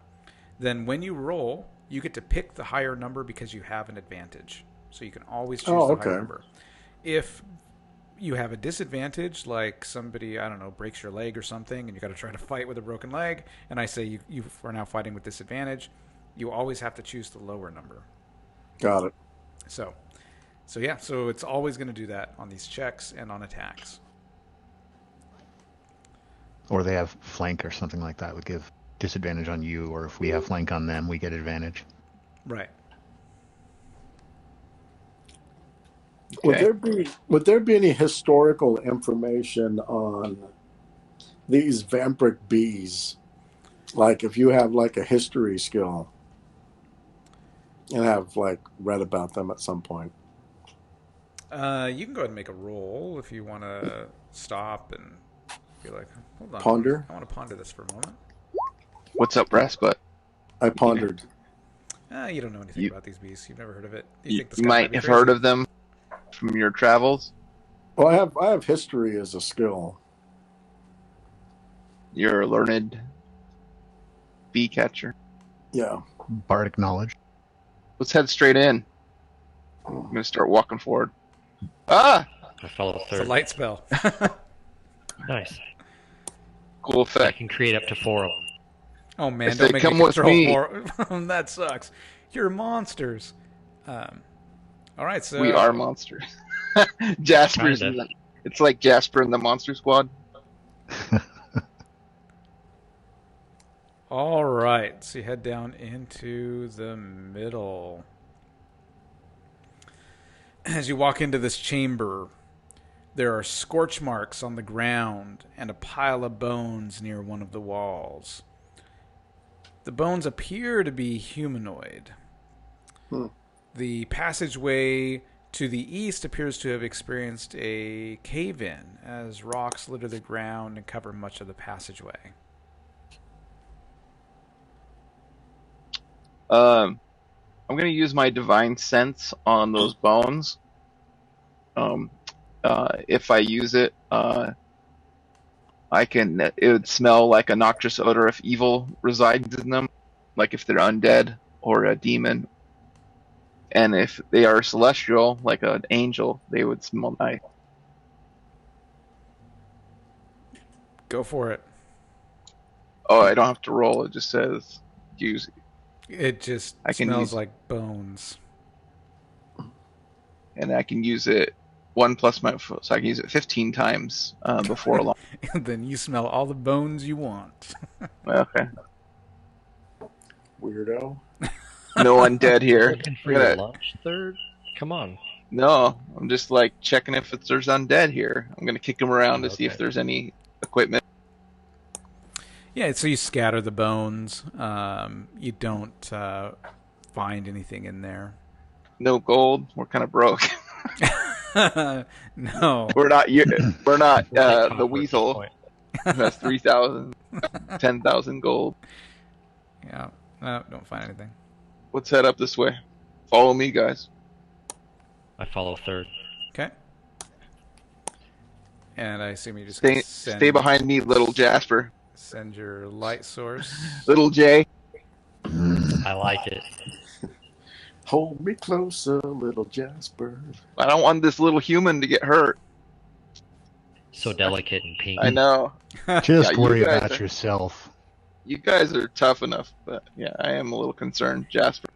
then when you roll, you get to pick the higher number because you have an advantage. So you can always choose the higher number. If you have a disadvantage, like somebody, I don't know, breaks your leg or something, and you got to try to fight with a broken leg, and I say you are now fighting with disadvantage, you always have to choose the lower number. Got it. So yeah, so it's always going to do that on these checks and on attacks. Or they have flank or something like that would give disadvantage on you, or if we have flank on them, we get advantage. Right. Okay. Would there be any historical information on these vampiric bees? Like if you have like a history skill and have like read about them at some point. You can go ahead and make a roll if you want to stop and be like, hold on. Ponder? I want to ponder this for a moment. What's up, Brassbutt? I pondered. You don't know anything about these bees. You've never heard of it. You this guy might be have crazy? heard of them from your travels. Well, I have history as a skill. You're a learned bee catcher. Yeah. Bardic knowledge. Let's head straight in. I'm going to start walking forward. Ah! I follow It's a third. light spell. Nice. Cool I effect. can create up to 4 of them. Oh man, If don't they make come me with control me. more. That sucks. You're monsters. All right, so We are monsters. Jasper's. Kinda. It's like Jasper and the Monster Squad. All right, so you head down into the middle. As you walk into this chamber, there are scorch marks on the ground and a pile of bones near one of the walls. The bones appear to be humanoid. The passageway to the east appears to have experienced a cave-in as rocks litter the ground and cover much of the passageway. I'm going to use my divine sense on those bones. If I use it, it would smell like a noxious odor if evil resides in them, like if they're undead or a demon. And if they are celestial, like an angel, they would smell nice. Go for it. Oh, I don't have to roll. It just says use. It just I can smells use- like bones. And I can use it 1 plus my, so I can use it 15 times before long. And then you smell all the bones you want. Okay. Weirdo. No undead here. Looking for I'm your gonna- lunch, third? Come on. No, I'm just like checking if there's undead here. I'm gonna kick them around to see if Okay. there's any equipment. Yeah, so you scatter the bones. You don't find anything in there. No gold. We're kind of broke. No. We're not. We're not We'll take the copper at this weasel point. who has 3,000, 10,000 gold. Yeah, no, don't find anything. Let's head up this way. Follow me, guys. I follow third. Okay. And I assume you just Stay behind me, little Jasper. Send your light source. Little J. I like it. Hold me closer, little Jasper. I don't want this little human to get hurt. So delicate and pink. I know. Just you worry guys about are- yourself. You guys are tough enough, but yeah, I am a little concerned, Jasper.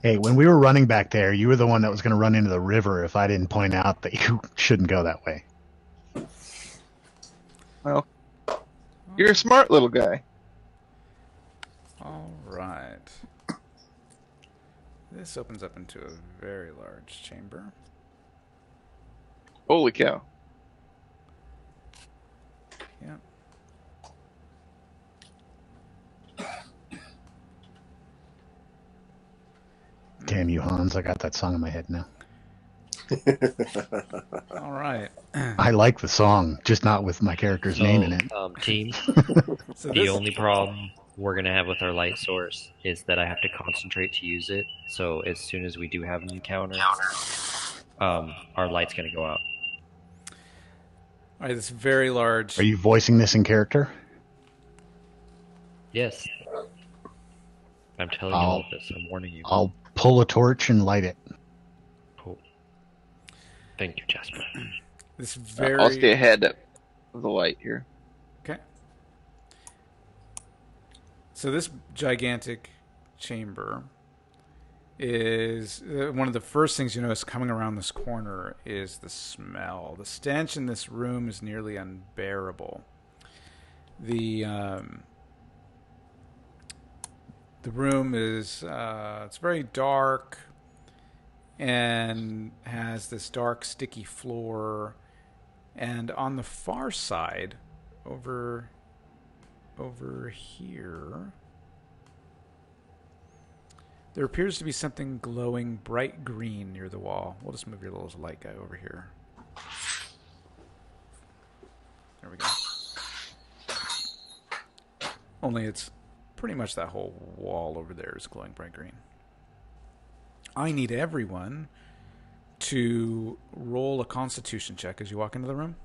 Hey, when we were running back there, you were the one that was going to run into the river if I didn't point out that you shouldn't go that way. Well, you're a smart little guy. All right. This opens up into a very large chamber. Holy cow. Yep. Damn you, Hans. I got that song in my head now. All right. I like the song, just not with my character's name in it. Team, So the only problem we're going to have with our light source is that I have to concentrate to use it. So as soon as we do have an encounter, our light's going to go out. All right, this very large. Are you voicing this in character? Yes. I'm telling you all of this. I'm warning you. I'll pull a torch and light it. Cool. Thank you, Jasper. This very. I'll stay ahead of the light here. Okay. So this gigantic chamber is one of the first things you notice coming around this corner is the smell. The stench in this room is nearly unbearable. The room is it's very dark and has this dark, sticky floor. And on the far side, over here, there appears to be something glowing bright green near the wall. We'll just move your little light guy over here. There we go. Only it's pretty much that whole wall over there is glowing bright green. I need everyone to roll a constitution check as you walk into the room.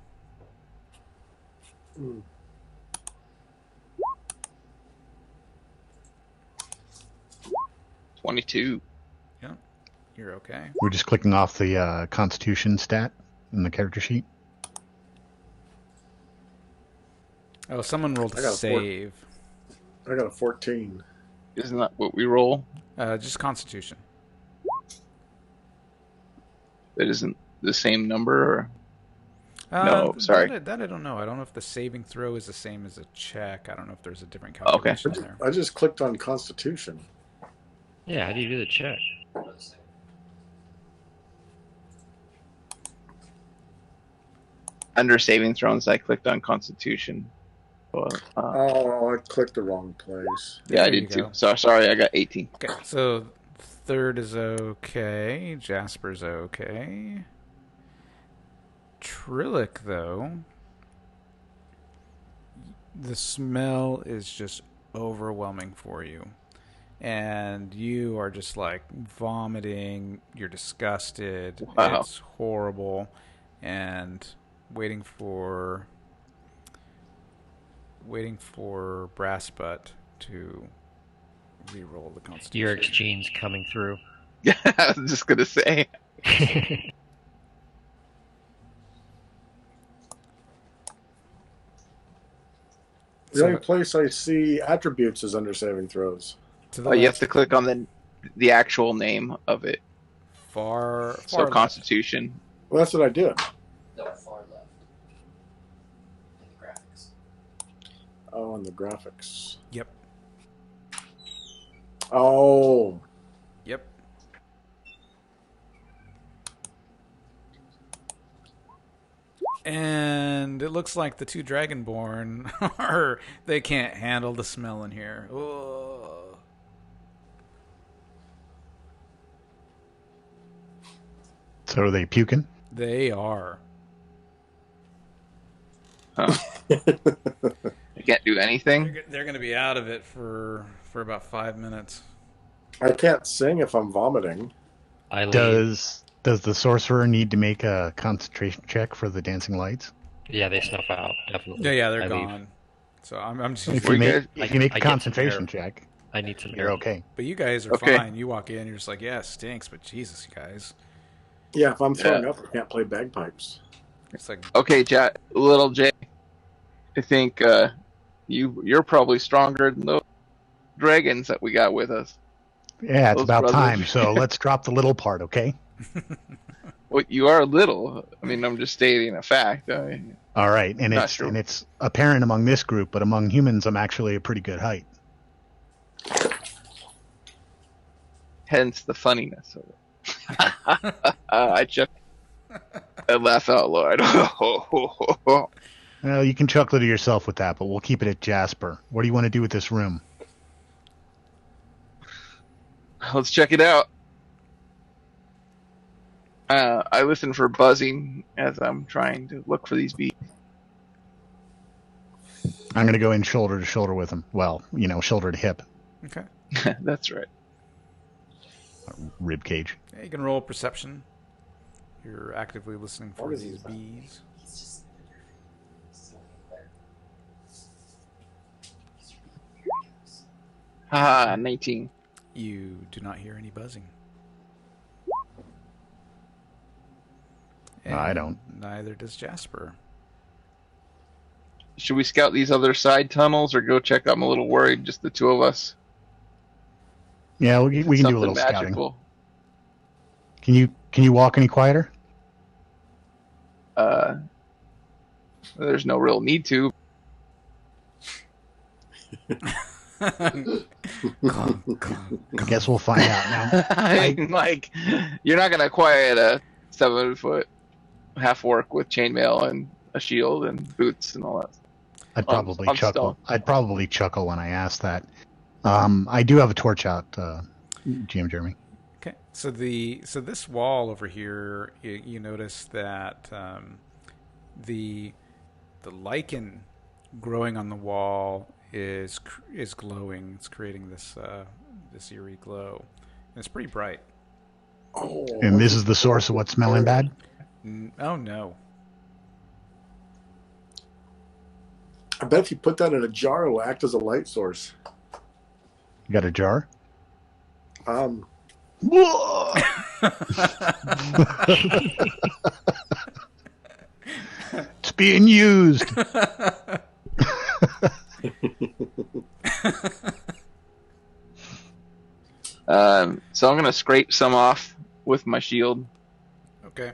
22. Yeah, you're okay. We're just clicking off the Constitution stat in the character sheet. Oh, someone rolled I got a save. I got a 14. Isn't that what we roll? Just Constitution. That isn't the same number? Or... No, sorry. That I don't know. I don't know if the saving throw is the same as a check. I don't know if there's a different Oh, okay. calculation there. I just clicked on Constitution. Yeah, how do you do the check? Under saving throws, I clicked on Constitution. Oh, I clicked the wrong place. Yeah, I There you did too. go. So sorry, I got 18. Okay, so third is okay. Jasper's okay. Trillic, though, the smell is just overwhelming for you. And you are just like vomiting. You're disgusted. Wow. It's horrible. And waiting for Brass Butt to re-roll the Constitution. Your exchange coming through. Yeah, I was just gonna say. The only place I see attributes is under saving throws. To the You have left, to click on the actual name of it. far So left. Constitution. Well, that's what I did. No, far left. In the graphics. Oh, and the graphics. Yep. Oh, Yep. And it looks like the two Dragonborn they can't handle the smell in here. Ugh. So are they puking? They are. Huh. I can't do anything. They're going to be out of it for about 5 minutes. I can't sing if I'm vomiting. I leave. Does the sorcerer need to make a concentration check for the dancing lights? Yeah, they snuff out, definitely. Yeah, they're I leave. gone. So I'm just. If Were you you make, guys- if you make I a get some concentration air. check, I need some you're air. okay. But you guys are Okay. fine. You walk in, you're just like, yeah, it stinks, but Jesus, you guys. Yeah, if I'm throwing Yeah. up, I can't play bagpipes. It's like, Okay, little Jay. I think you're probably stronger than those dragons that we got with us. Yeah, it's Those about brothers. time. So let's drop the little part, okay? Well, you are little. I mean, I'm just stating a fact. All right, and Not it's sure. and it's apparent among this group, but among humans, I'm actually a pretty good height. Hence the funniness of it. I laugh out loud. Well, you can chuckle to yourself with that, but we'll keep it at Jasper. What do you want to do with this room? Let's check it out. I listen for buzzing as I'm trying to look for these bees. I'm going to go in shoulder to shoulder with him. Well, shoulder to hip. Okay. That's right. Rib cage. Yeah, you can roll perception. You're actively listening for What is these he about? bees. He's just Haha, 19. You do not hear any buzzing. No, I And don't. Neither does Jasper. Should we scout these other side tunnels or go check? I'm a little worried, just the two of us. Yeah, we can do a Something little scouting. magical. Can you walk any quieter? There's no real need to. Clunk, clunk. I guess we'll find out now. I mean, like, you're not gonna quiet a 7-foot half orc with chainmail and a shield and boots and all that. I'd probably I'm chuckle. stoned. I'd probably chuckle when I asked that. I do have a torch out, GM Jeremy. Okay, so this wall over here, you notice that the lichen growing on the wall is glowing. It's creating this eerie glow, and it's pretty bright. Oh, And this is the source of what's smelling bad? Oh no! I bet if you put that in a jar, it'll act as a light source. You got a jar? It's being used. So I'm gonna scrape some off with my shield. Okay.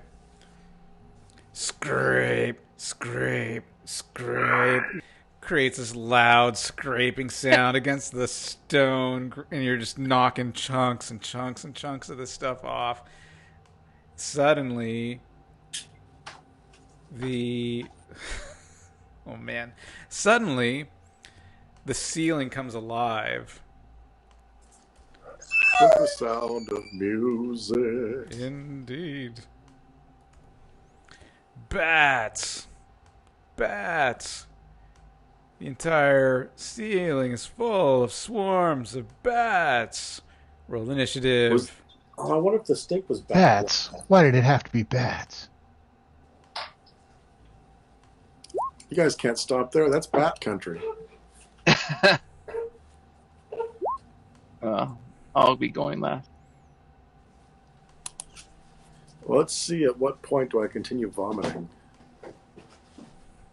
Scrape, scrape, scrape. Creates this loud scraping sound against the stone, and you're just knocking chunks and chunks and chunks of this stuff off. Suddenly, oh man. Suddenly, the ceiling comes alive. With the sound of music. Indeed. Bats. Bats. The entire ceiling is full of swarms of bats. Roll initiative. I wonder if the stink was bad. Bats? Why did it have to be bats? You guys can't stop there. That's bat country. I'll be going last. Let's see at what point do I continue vomiting.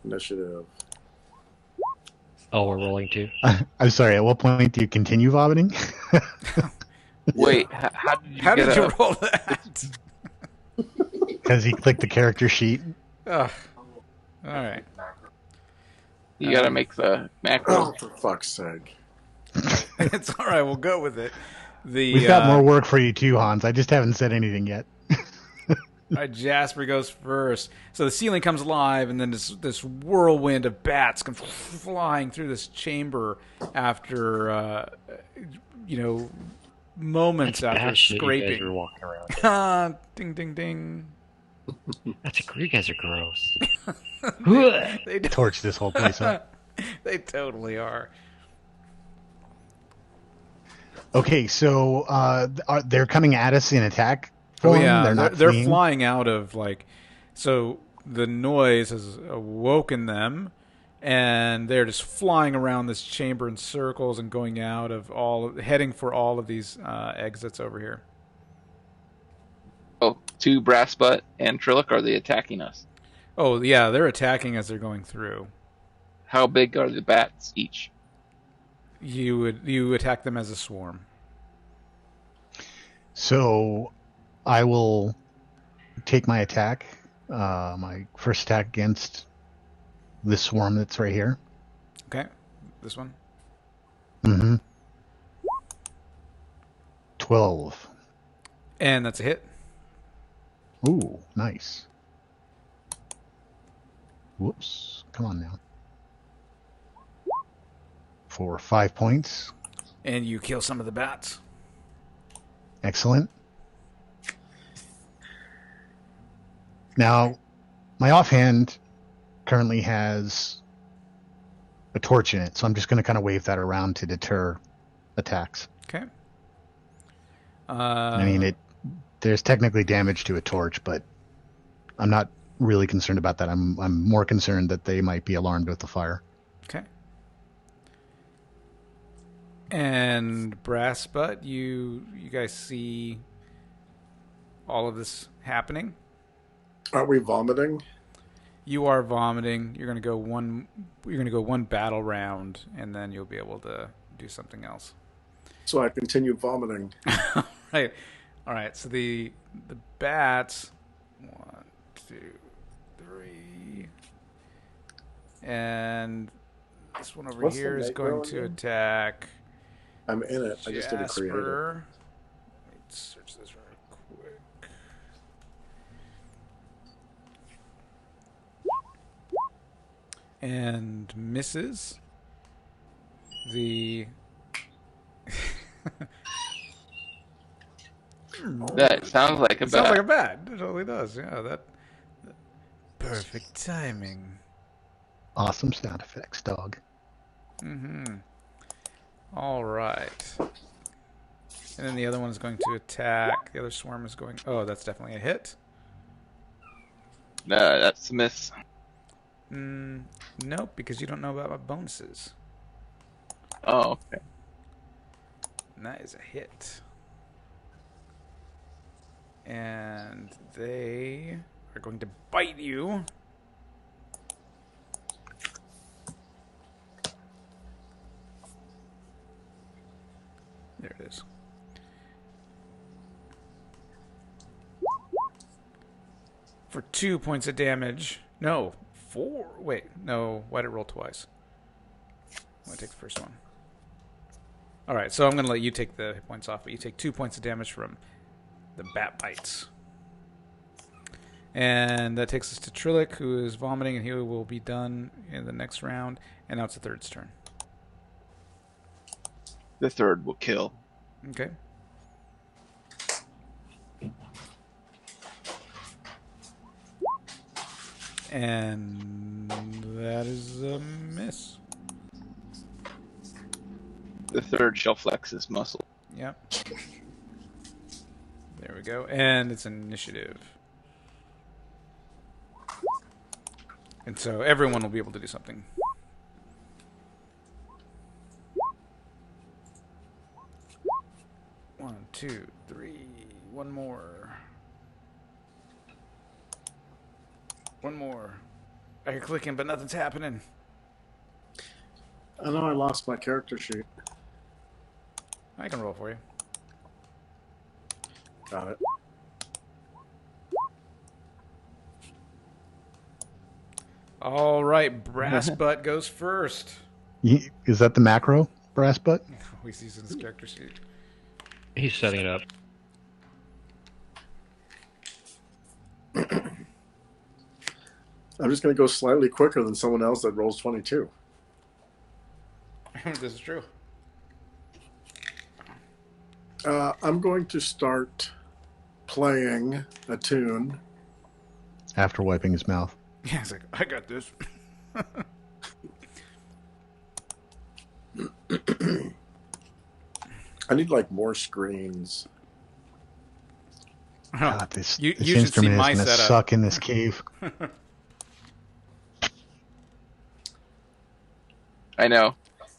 Initiative. Oh, we're rolling too. I'm sorry, at what point do you continue vomiting? Wait, how did you roll that? Because he clicked the character sheet. Ugh. All right. You gotta make the macro. Oh, for fuck's sake. It's all right. We'll go with it. We've got more work for you too, Hans. I just haven't said anything yet. All right, Jasper goes first. So the ceiling comes alive, and then this whirlwind of bats come flying through this chamber after, moments That's after bad shit you guys scraping. are walking around. Ding, ding, ding. You guys are gross. They Torch this whole place up. They totally are. Okay, so they're coming at us in attack form? Oh yeah, They're not they're fleeing? flying out of so the noise has awoken them, and they're just flying around this chamber in circles and going out of heading for all of these exits over here. Oh, two brass butt and Trillic, are they attacking us? Oh yeah, they're attacking as they're going through. How big are the bats each? You attack them as a swarm. So I will take my attack, my first attack against this swarm that's right here. Okay. This one. Mm-hmm. 12. And that's a hit. Ooh, nice. Whoops. Come on now. For 5 points. And you kill some of the bats. Excellent. Now, my offhand currently has a torch in it, so I'm just going to kind of wave that around to deter attacks. Okay. I mean, there's technically damage to a torch, but I'm not really concerned about that. I'm more concerned that they might be alarmed with the fire. Okay. And Brass Butt, you guys see all of this happening? Are we vomiting? You are vomiting. You're gonna go one battle round, and then you'll be able to do something else. So I continue vomiting. Right. All right. So the bats, 1, 2, 3, and this one over What's here the is going macro to again? attack I'm in it. I just didn't create it. Jasper. Let me search this real quick. And misses. The That sounds like a it sounds bat. like a bat. It totally does. Yeah, that perfect timing. Awesome sound effects, dog. Mm-hmm. All right. And then the other one is going to attack. The other swarm is going... Oh, that's definitely a hit. That's a miss. Nope, because you don't know about my bonuses. Oh, okay. And that is a hit. And they are going to bite you. There it is. For 2 points of damage. No, 4. Wait, no. Why did it roll twice? I'm going to take the first one. All right, so I'm going to let you take the hit points off, but you take 2 points of damage from the bat bites. And that takes us to Trillic, who is vomiting, and he will be done in the next round. And now it's the third's turn. The third will kill. Okay. And that is a miss. The third shall flex his muscle. Yep. There we go. And it's initiative. And so everyone will be able to do something. One, two, three. One more. One more. I can click in, but nothing's happening. I know I lost my character sheet. I can roll for you. Got it. All right, Brass Butt goes first. Is that the macro, Brass Butt? We see his character sheet. He's setting it up. I'm just going to go slightly quicker than someone else that rolls 22. This is true. I'm going to start playing a tune. After wiping his mouth. Yeah, it's like, I got this. I need like more screens. God, this you should see instrument is my going to setup. suck in this cave. I know.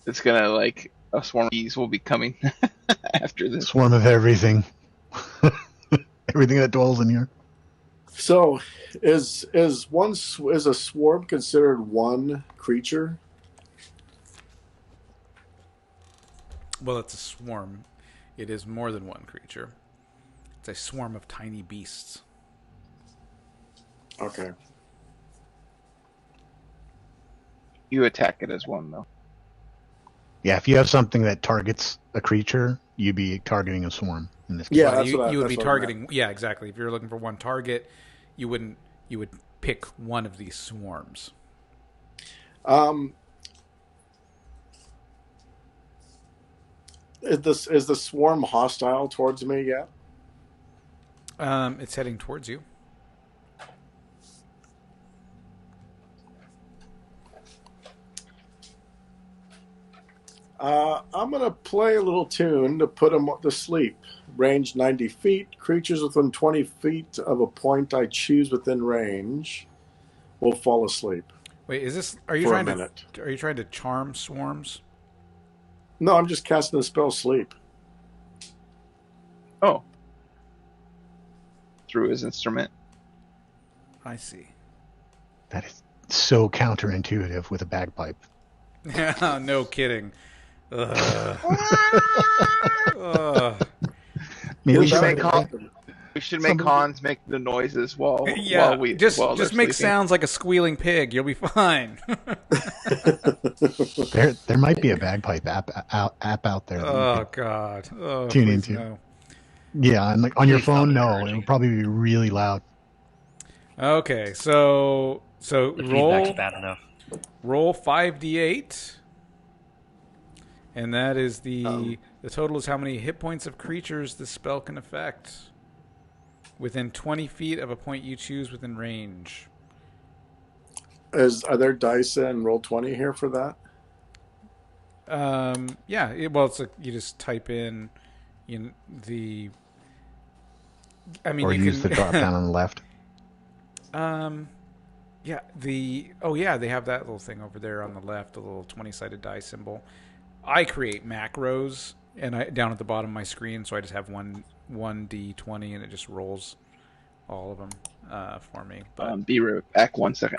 It's gonna, like, a swarm of bees will be coming after this. Swarm of everything. Everything that dwells in here. So, is a swarm considered one creature? Well, it's a swarm. It is more than one creature. It's a swarm of tiny beasts. Okay. You attack it as one, though. Yeah, if you have something that targets a creature, you'd be targeting a swarm in this case. Yeah, Well, that's you, what I- you would that's be what I meant. targeting. Yeah, exactly. If you're looking for one target, you would pick one of these swarms. Is the swarm hostile towards me yet? It's heading towards you. I'm going to play a little tune to put them to sleep. Range 90 feet. Creatures within 20 feet of a point I choose within range will fall asleep. Wait, is this? Are you For a trying minute. to? Are you trying to charm swarms? No, I'm just casting the spell sleep. Oh. Through his instrument. I see. That is so counterintuitive with a bagpipe. No kidding. Maybe We should That make would Hans, we should make Hans make the noises while just they're make sleeping. sounds like a squealing pig. You'll be fine. there might be a bagpipe app out there. That you Oh could God. Oh, tune please into. no. Yeah, and like on your Please stop phone, no, it encouraging. would probably be really loud. Okay, so The feedback's bad enough. roll 5d8, and that is the total is how many hit points of creatures the spell can affect within 20 feet of a point you choose within range. Are there dice in Roll20 here for that? Yeah. It's like you just type in the. I mean, Or you use can, the drop down on the left. Yeah, they have that little thing over there on the left, the little 20-sided die symbol. I create macros and down at the bottom of my screen, so I just have one d20 and it just rolls all of them for me. But Be right back 1 second.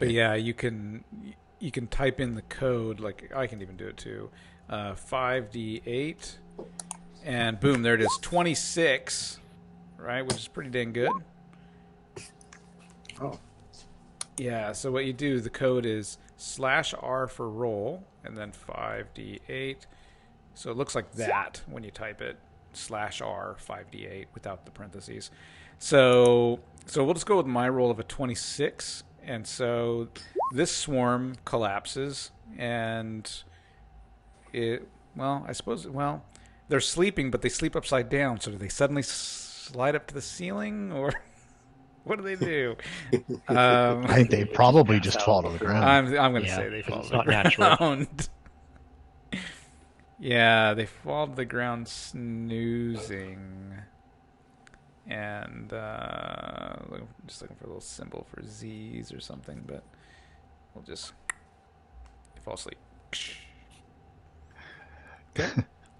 yeah, you can type in the code, like I can even do it too. 5d8 and boom, there it is, 26, right, which is pretty dang good. Oh. Yeah, so what you do, the code is /R for roll, and then 5d8. So it looks like that when you type it, /R 5d8 without the parentheses. So we'll just go with my roll of a 26, and so this swarm collapses, and they're sleeping, but they sleep upside down, so do they suddenly slide up to the ceiling, or... What do they do? I think they probably just pass fall out to the before- ground. I'm going to Yeah, say they because fall it's to the not natural. ground. Yeah, they fall to the ground snoozing. And just looking for a little symbol for Z's or something, but we'll just fall asleep. Okay.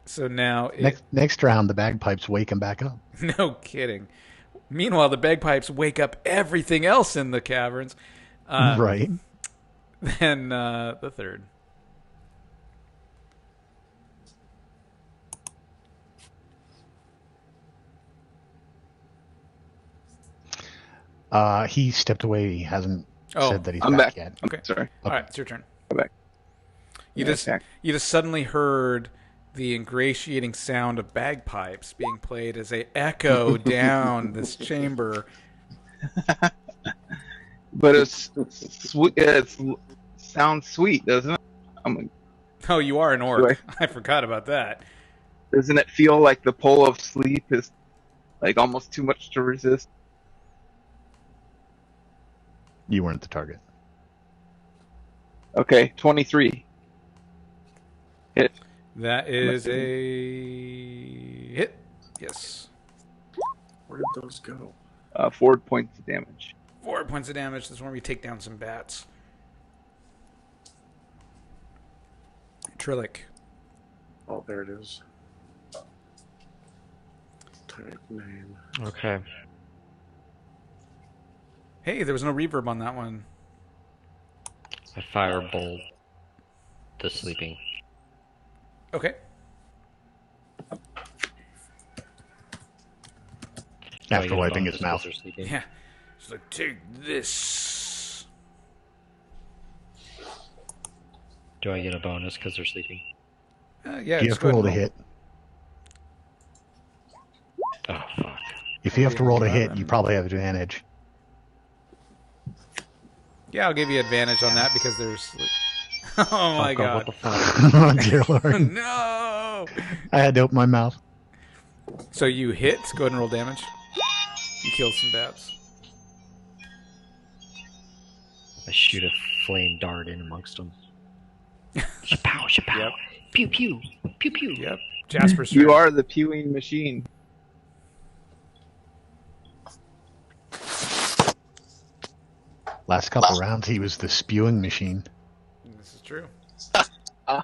So now Next round, the bagpipes wake him back up. no kidding. Meanwhile, the bagpipes wake up everything else in the caverns. Right. Then the third. He stepped away. He hasn't said that he's I'm back. yet. Okay. Sorry. All right, it's your turn. Go back. You Yeah, just attack. suddenly heard the ingratiating sound of bagpipes being played as they echo down this chamber. But it's sweet. It sounds sweet, doesn't it? Oh, you are an Do orc. I forgot about that. Doesn't it feel like the pull of sleep is like almost too much to resist? You weren't the target. Okay, 23. Hit. That is a hit. Yes. Where did those go? 4 points of damage. 4 points of damage. This is where we take down some bats. Trillic. Oh, there it is. Type name. Okay. Hey, there was no reverb on that one. I firebolt the sleeping. Okay. I After get a wiping bonus his mouth. 'cause they're sleeping? Yeah. She's like, take this. Do I get a bonus because they're sleeping? Yeah, Do you have just to go roll ahead to and hit? Oh, fuck. If you have to roll to hit, 11. you probably have advantage. Yeah, I'll give you advantage on that because there's. Oh my Fuck off, god. what the fuck? Oh, dear Lord. No! I had to open my mouth. So you hit. Go ahead and roll damage. You killed some bats. I shoot a flame dart in amongst them. Shapow, shapow. Yep. Pew, pew. Pew, pew. Yep. Jasper's You turn. are the pewing machine. Last couple rounds, he was the spewing machine. This is true.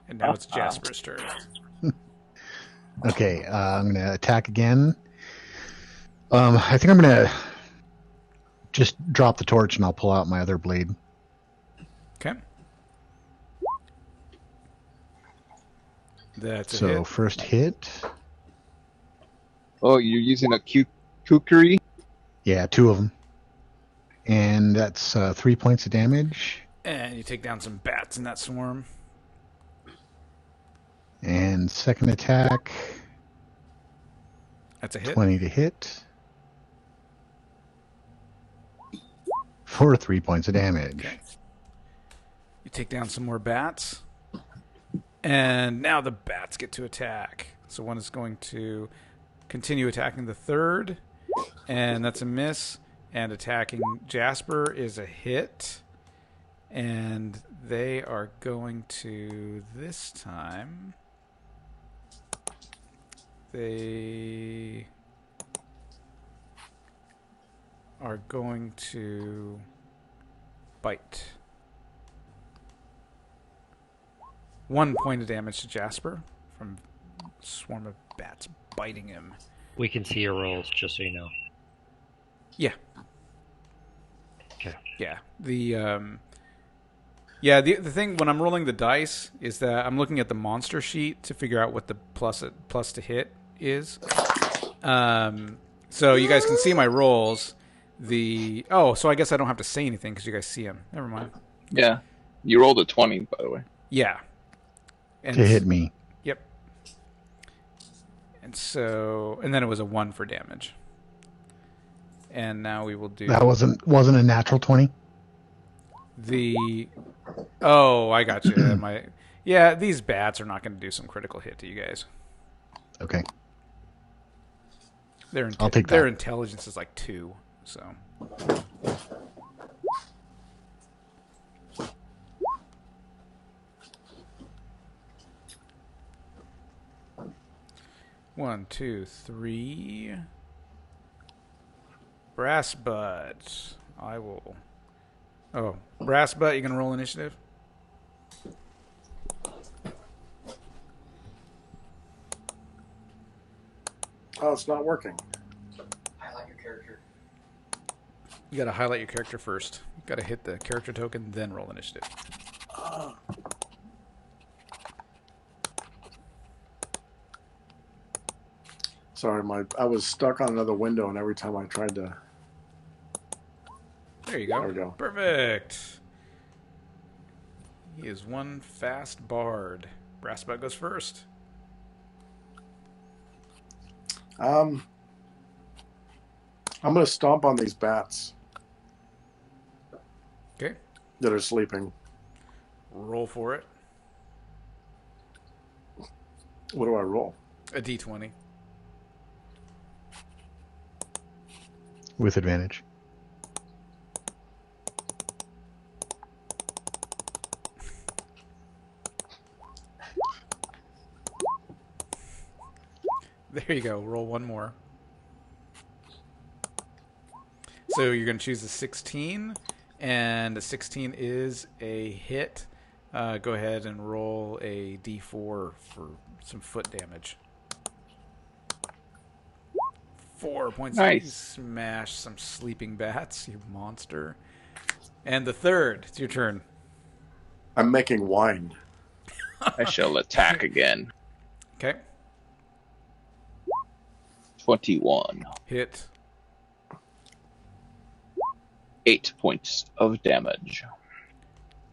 And now it's Jasper's turn. Okay, I'm going to attack again. I think I'm going to just drop the torch and I'll pull out my other blade. Okay. That's a So hit. first hit. Oh, you're using a kukri? Yeah, 2 of them. And that's 3 points of damage. And you take down some bats in that swarm. And second attack, That's a hit. 20 to hit. For 3 points of damage. Okay. You take down some more bats. And now the bats get to attack. So one is going to continue attacking the third. And that's a miss. And attacking Jasper is a hit. And they are going to, this time, they are going to bite. 1 point of damage to Jasper from a swarm of bats biting him. We can see your rolls, just so you know. Yeah. Okay. Yeah. The thing when I'm rolling the dice is that I'm looking at the monster sheet to figure out what the plus to hit is. So you guys can see my rolls. So I guess I don't have to say anything because you guys see them. Never mind. Yeah. You rolled a 20, by the way. Yeah. And To hit me. Yep. And then it was a 1 for damage. And now we will do That wasn't a natural 20? Oh, I got you. These bats are not going to do some critical hit to you guys. Okay. I'll take that. Their intelligence is like 2, so. One, 2, 3. Brass butt. I will. Oh, brass butt. You gonna roll initiative? Oh, it's not working. Highlight your character. You gotta highlight your character first. You gotta hit the character token, then roll initiative. Sorry, I was stuck on another window, and every time I tried to. There you go. There we go. Perfect. He is one fast bard. Brass butt goes first. I'm gonna stomp on these bats Okay. that are sleeping. Roll for it. What do I roll? A d20. With advantage. There you go. Roll one more. So you're going to choose a 16, and a 16 is a hit. Go ahead and roll a d4 for some foot damage. 4 points. Nice. You smash some sleeping bats, you monster. And the third, it's your turn. I'm making wine. I shall attack again. Okay. 21. Hit. 8 points of damage.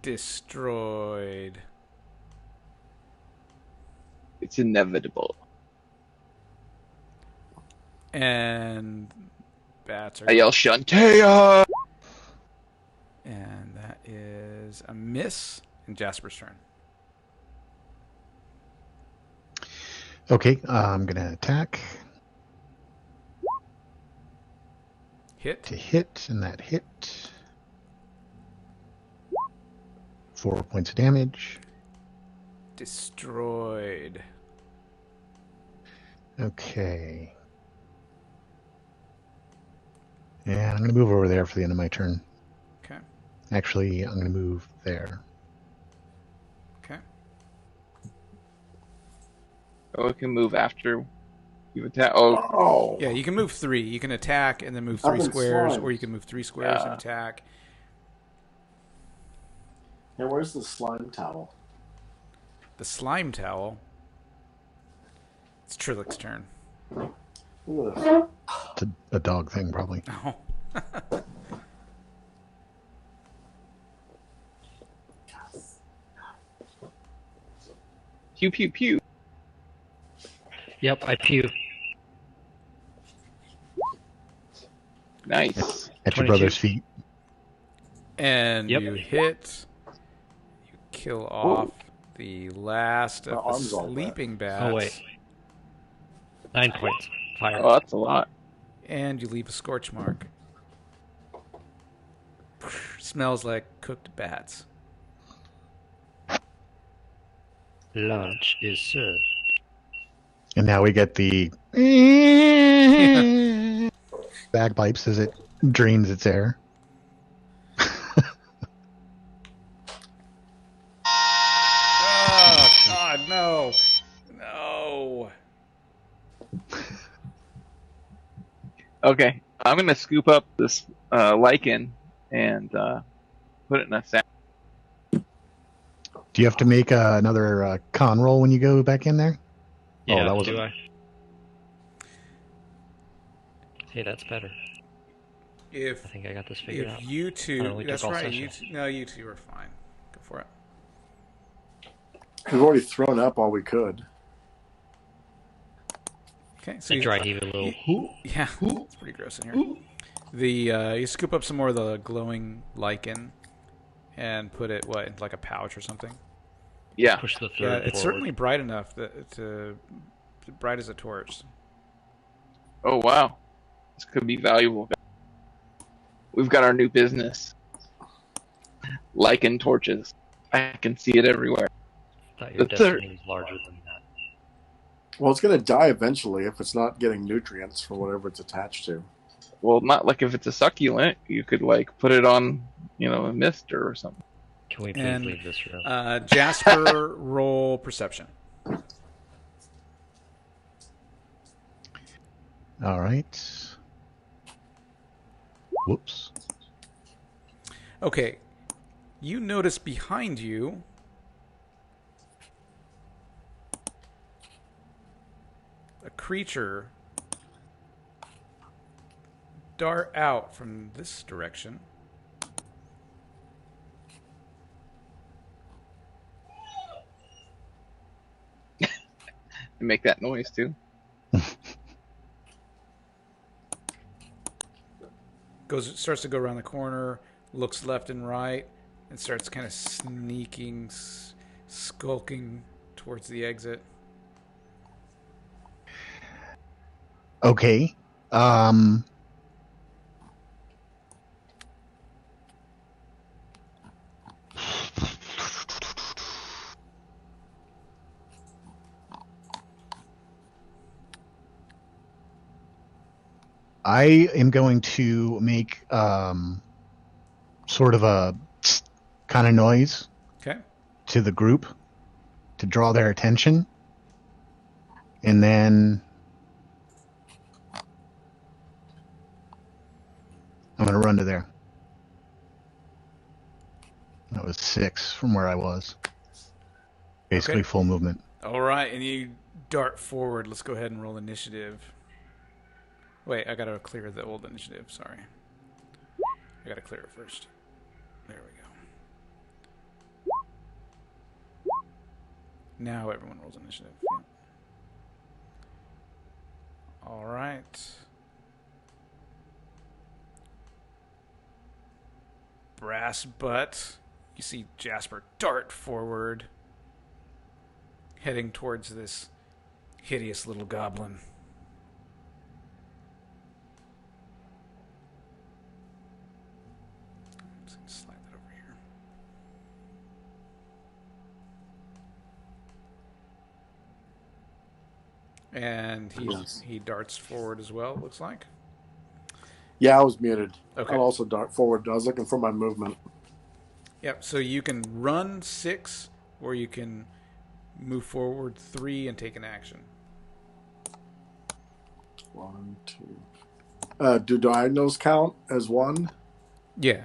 Destroyed. It's inevitable. And bats are... I yell, Shantea! And that is a miss. And Jasper's turn. Okay, I'm going to attack Hit. to hit, and that hit. 4 points of damage. Destroyed. Okay. And I'm going to move over there for the end of my turn. Okay. Actually, I'm going to move there. Okay. Oh, it can move after you attack. Oh, Oh. Yeah, you can move 3. You can attack and then move I've 3 been squares, slimed. or you can move 3 squares and Yeah. attack. Hey, where's the slime towel? The slime towel. It's Trillick's turn. Ugh. It's a dog thing, probably. Oh. pew pew pew. Yep, I pew. Nice. At your 22. brother's feet. And Yep. you hit. You kill off the last My of the arm's all wet. sleeping bats. Oh, wait. 9 points. Fire. Oh, that's a lot. And you leave a scorch mark. Smells like cooked bats. Lunch is served. And now we get the bagpipes as it drains its air. Oh, God, no. No. Okay, I'm gonna scoop up this lichen and put it in a sack. Do you have to make another con roll when you go back in there? Yeah, that wasn't- do I? Hey, that's better. I think I got this figured out. If you I two... only That's took all right. sessions. You two are fine. Go for it. We've already thrown up all we could. Okay, so I you... dry heave a little. Yeah, it's pretty gross in here. You scoop up some more of the glowing lichen and put it, in like a pouch or something? Yeah. Push the Yeah, third it's forward. certainly bright enough to bright as a torch. Oh wow, this could be valuable. We've got our new business. Lichen torches. I can see it everywhere. Thought your The third- destiny was larger than that. Well, it's going to die eventually if it's not getting nutrients from whatever it's attached to. Well, not like if it's a succulent, you could like put it on, a mister or something. Can we please And leave this room? Jasper, roll perception. All right. Whoops. Okay, you notice behind you a creature dart out from this direction. And make that noise too. Starts to go around the corner, looks left and right, and starts kind of sneaking, skulking towards the exit. Okay. I am going to make sort of a kind of noise Okay. to the group to draw their attention. And then I'm going to run to there. That was 6 from where I was. Basically Okay. full movement. All right, and you dart forward. Let's go ahead and roll initiative. Wait, I gotta clear the old initiative. Sorry. I gotta clear it first. There we go. Now everyone rolls initiative. Yeah. All right. Brass butt. You see Jasper dart forward, heading towards this hideous little goblin. I'm just going to slide that over here. And he darts forward as well, it looks like. Yeah, I was muted. Okay. I'll also dart forward. I was looking for my movement. Yep, so you can run 6, or you can move forward 3 and take an action. 1, 2. Do diagonals count as 1? Yeah.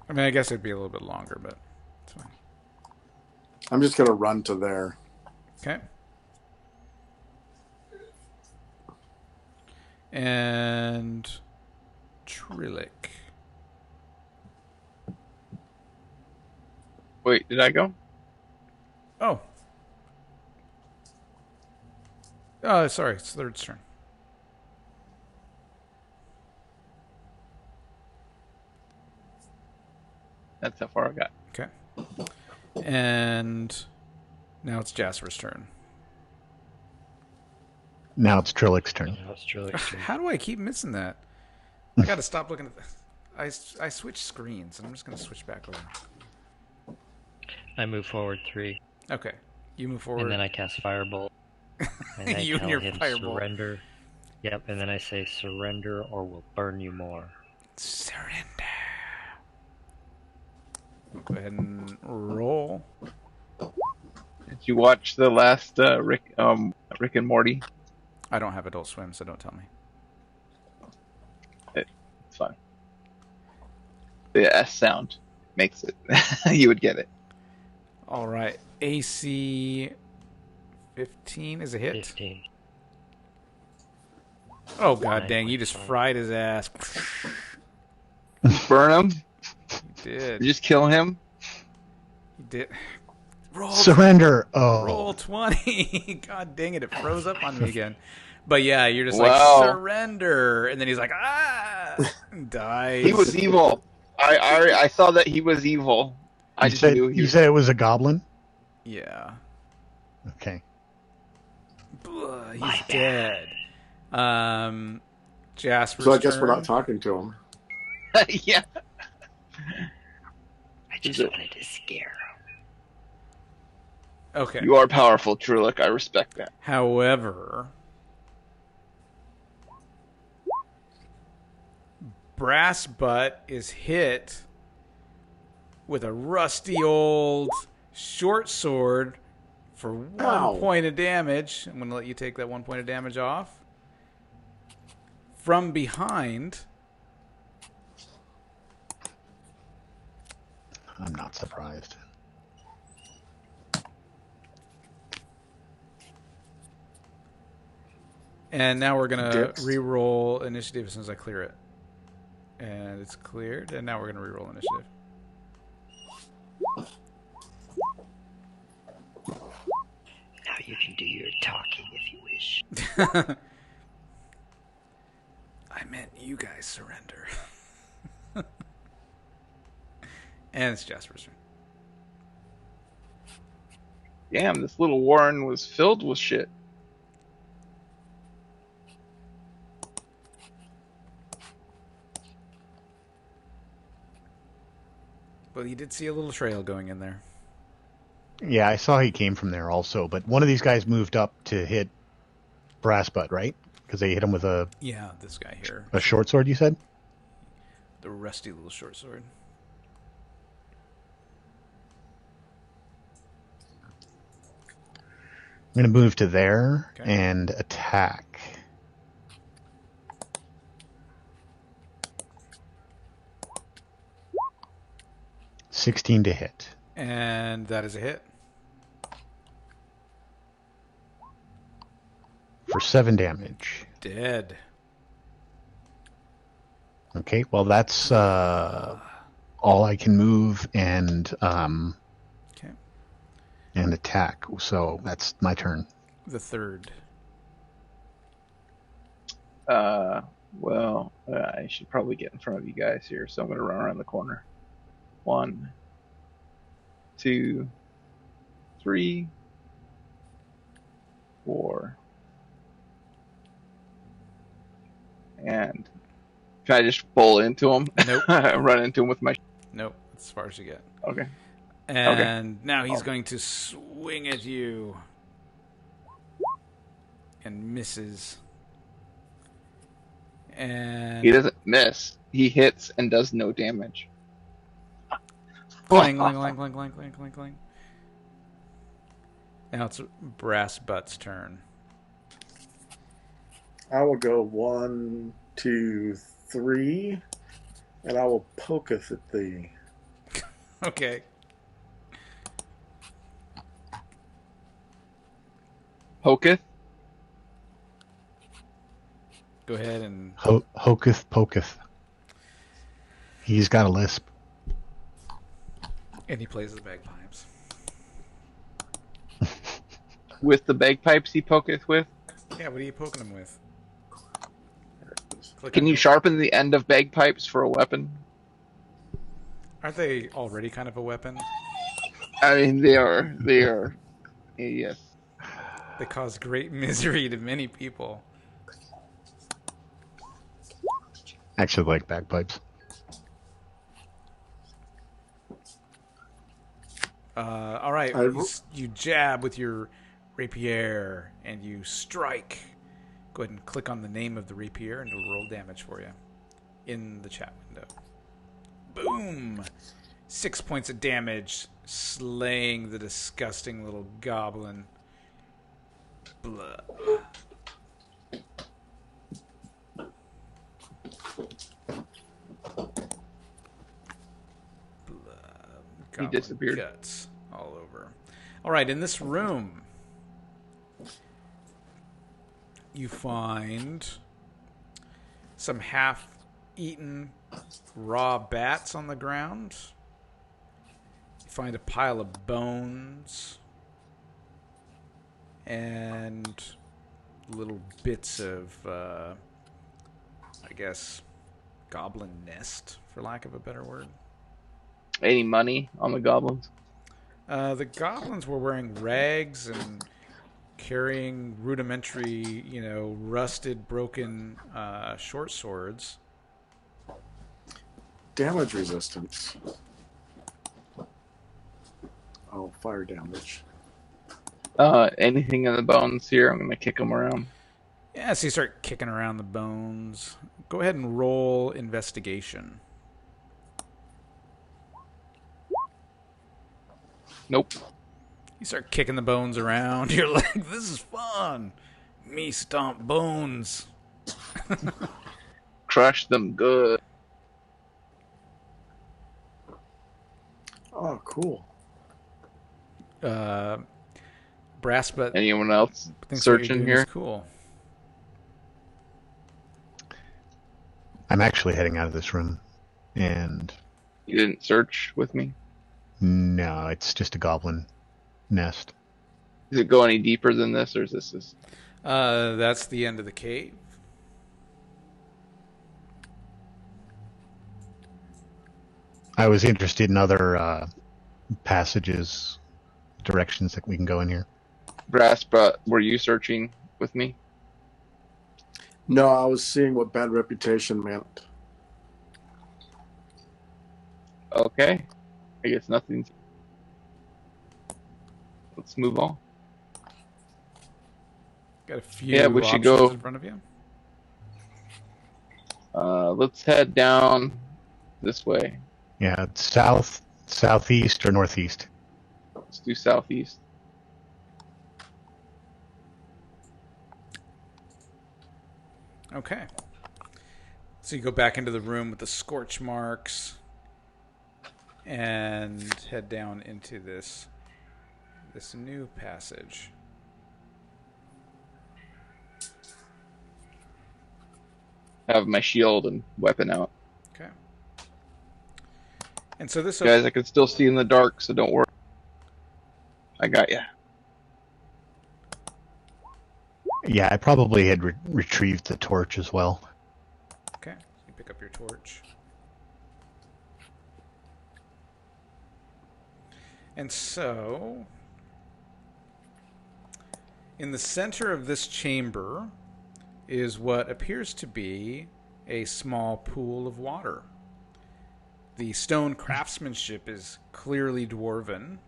I mean, I guess it'd be a little bit longer, but it's fine. I'm just going to run to there. Okay. And Trillic. Wait, did I go? Oh. Sorry, it's Third's turn. That's how far I got. Okay. And now it's Jasper's turn. Now it's Trillic's turn. Now it's Trillic's turn. How do I keep missing that? I gotta stop looking at I switched screens, and I'm just gonna switch back over. I move forward 3, Okay. You move forward. and then I cast Firebolt. And I You and tell your him Firebolt. surrender. Yep, and then I say surrender or we'll burn you more. Surrender. Go ahead and roll. Did you watch the last Rick and Morty? I don't have Adult Swim, so don't tell me. It's fine. The S sound makes it. You would get it. All right. AC 15 is a hit. 15. Oh, god dang. You just fried his ass. Burn him. You did. Just kill him. You did. Roll. Surrender. Oh. Roll 20. God dang it. It froze up on me again. But yeah, you're just Wow. like, surrender. And then he's like, and dies. He was evil. I saw that he was evil. I You just said, knew he you was. said it was a goblin? Yeah. Okay. He's dead. Jasper's So I guess turn. we're not talking to him. Yeah. I just wanted to scare him. Okay. You are powerful, Trulick. I respect that. However, Brass Butt is hit with a rusty old short sword for 1 Ow. point of damage. I'm going to let you take that 1 point of damage off. From behind, I'm not surprised. and now we're going to re-roll initiative as soon as I clear it. And it's cleared, and now we're going to re-roll initiative. Now you can do your talking if you wish. I meant you guys surrender. And it's Jasper's turn. Damn, this little warren was filled with shit. Well, you did see a little trail going in there. Yeah, I saw he came from there also, but one of these guys moved up to hit Brass Butt, right? Because they hit him with a Yeah, this guy here. short sword, you said? The rusty little short sword. I'm going to move to there Okay. and attack. $16 to hit. And that is a hit. for 7 damage. Dead. Okay, well that's all I can move and Okay. and attack. So that's my turn. The third. Well, I should probably get in front of you guys here, so I'm going to run around the corner. 1, 2, 3, 4. And can I just pull into him? Nope. Run into him with my... Nope. That's as far as you get. Okay. And now he's going to swing at you. And misses. And He doesn't miss. He hits and does no damage. clang, clang, clang, clang, clang, clang, clang, clang. Now it's Brass Butt's turn. I will go 1, 2, 3, and I will poketh at thee. Okay. Hoketh? Go ahead and... Hoketh poketh. He's got a lisp. And he plays the bagpipes. With the bagpipes he poketh with? Yeah, what are you poking him with? Click Can on you it. sharpen the end of bagpipes for a weapon? Aren't they already kind of a weapon? I mean, they are. Yes. They cause great misery to many people. Actually like bagpipes. All right, you jab with your rapier and you strike. Go ahead and click on the name of the rapier and it'll roll damage for you in the chat window. Boom! 6 points of damage, slaying the disgusting little goblin. Blah. He disappeared. Guts all over. All right, in this room, you find some half-eaten raw bats on the ground. You find a pile of bones and little bits of, I guess, goblin nest, for lack of a better word. Any money on the goblins? The goblins were wearing rags and carrying rudimentary, rusted, broken short swords. Damage resistance. Oh, fire damage. Anything in the bones here? I'm going to kick them around. Yeah, so you start kicking around the bones. Go ahead and roll investigation. Nope. You start kicking the bones around. You're like, this is fun. Me stomp bones. Crush them good. Oh, cool. Brass Butt Anyone else thinks what you're searching doing here? is cool. I'm actually heading out of this room. And You didn't search with me? no, it's just a goblin nest. Does it go any deeper than this, or is this just... That's the end of the cave. I was interested in other passages, directions that we can go in here. Brass, but were you searching with me? No, I was seeing what bad reputation meant. Okay. I guess nothing. Let's move on. Got a few Yeah, we should options go. in front of you. Let's head down this way. Yeah, it's south, southeast, or northeast. Let's do southeast. Okay. So you go back into the room with the scorch marks and head down into this new passage. have my shield and weapon out. Okay. And so this Guys, I can still see in the dark, so don't worry. I got you. Yeah, I probably had retrieved the torch as well. Okay, so you pick up your torch. And so, in the center of this chamber is what appears to be a small pool of water. The stone craftsmanship is clearly dwarven,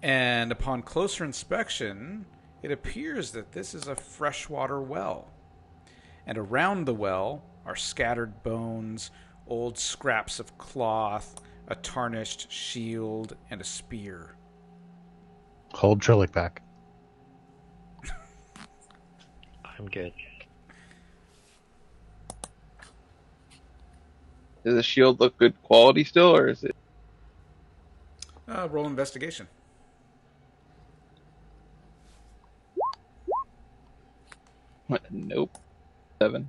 and upon closer inspection, it appears that this is a freshwater well. And around the well are scattered bones, old scraps of cloth, a tarnished shield, and a spear. Hold Trillic back. I'm good. Does the shield look good quality still, or is it? Roll investigation. Nope. 7.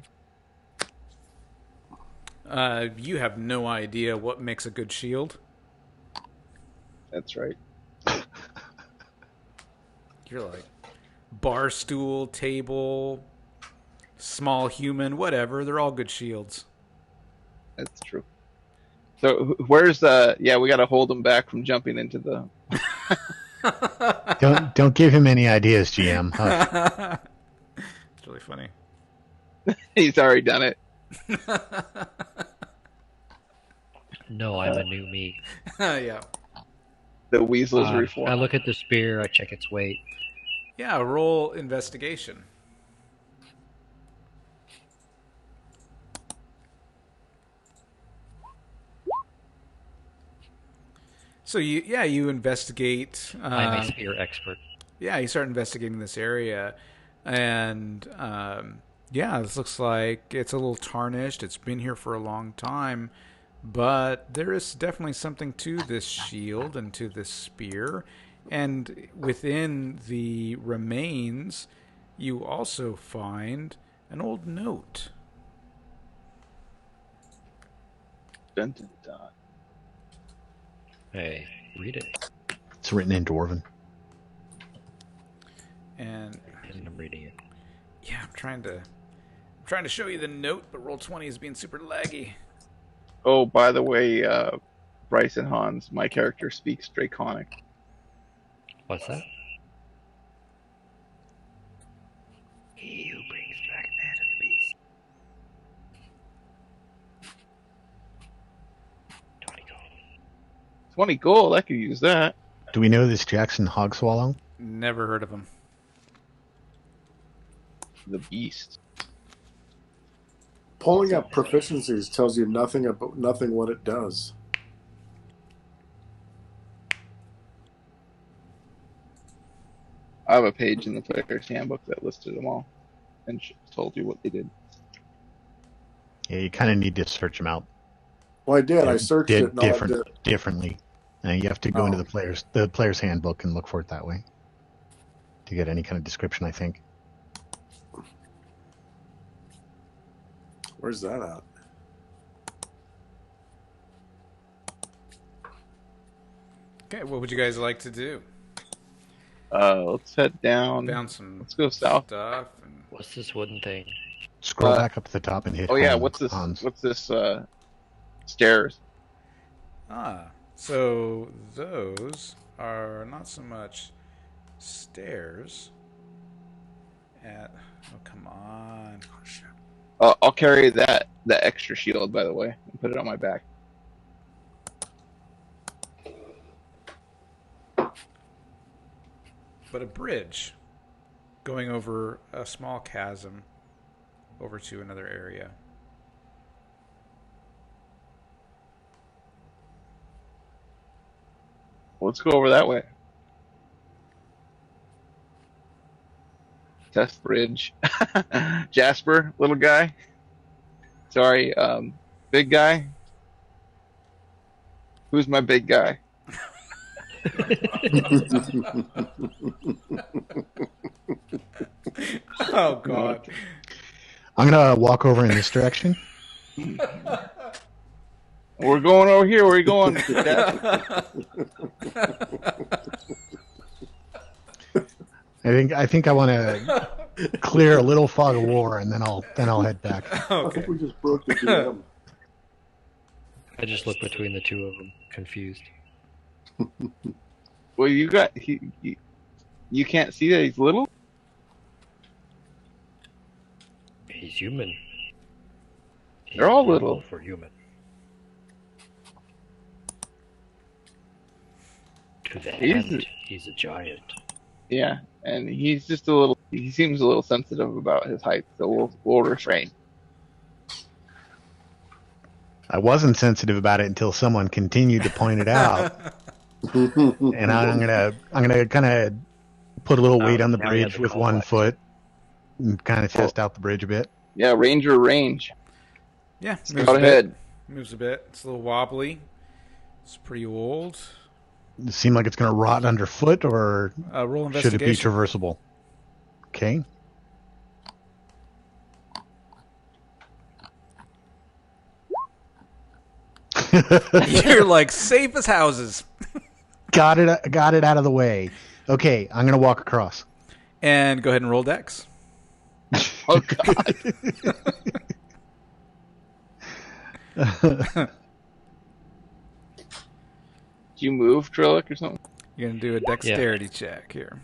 You have no idea what makes a good shield. That's right. You're like bar stool, table, small human, whatever. They're all good shields. That's true. So where's the? Yeah, we got to hold him back from jumping into the. Don't give him any ideas, GM. It's really funny. He's already done it. No, I'm a new me. Yeah. The weasel is reformed. I look at the spear, I check its weight. Yeah, roll investigation. So you investigate. I'm a spear expert. Yeah, you start investigating this area, and this looks like it's a little tarnished. It's been here for a long time, but there is definitely something to this shield and to this spear. And within the remains, you also find an old note. Dun, dun, dun. Hey, read it. It's written in Dwarven. And I'm reading it. yeah, I'm trying to show you the note, but Roll20 is being super laggy. Oh, by the way, Bryce and Hans, my character speaks Draconic. What's that? He who brings back man and the beast. 20 gold. 20 gold, I could use that. Do we know this Jackson Hogswallow? Never heard of him. The beast. Pulling up proficiencies tells you nothing what it does. I have a page in the player's handbook that listed them all and told you what they did. Yeah, you kind of need to search them out. Well, I did. I searched it. And Differently. You have to go into the player's handbook and look for it that way to get any kind of description, I think. Where's that at? Okay, what would you guys like to do? Let's head down. Let's go south. Stuff and... What's this wooden thing? Scroll back up to the top and hit. Oh yeah, home, what's this? Hans. What's this? Stairs. So those are not so much stairs. Oh, come on! Oh, shit. I'll carry the extra shield, by the way, and put it on my back. But a bridge going over a small chasm over to another area. Let's go over that way. Test bridge. Jasper, little guy. Sorry, big guy. Who's my big guy? Oh God. I'm gonna walk over in this direction. We're going over here. Where are you going, Dad? I think I want to clear a little fog of war, and then I'll head back. I think we just broke the DM. I just look between the two of them, confused. Well, you can't see that he's little? He's human. They're all He's little. for human. To the hand, he's a giant. Yeah, and he's just he seems a little sensitive about his height, so we'll refrain. I wasn't sensitive about it until someone continued to point it out. And I'm gonna kind of put a little weight on the now he has bridge a with one complex. foot and kind of test out the bridge a bit. Yeah, Ranger range. Yeah, Scout ahead. Moves a bit. It's a little wobbly. It's pretty old. Does it seem like it's gonna rot underfoot, or Roll should it be investigation. traversable? Okay. You're like safe as houses. Got it out of the way. Okay, I'm gonna walk across. And go ahead and roll dex. Oh God! Did you move, Trillic, or something? You're gonna do a dexterity check here.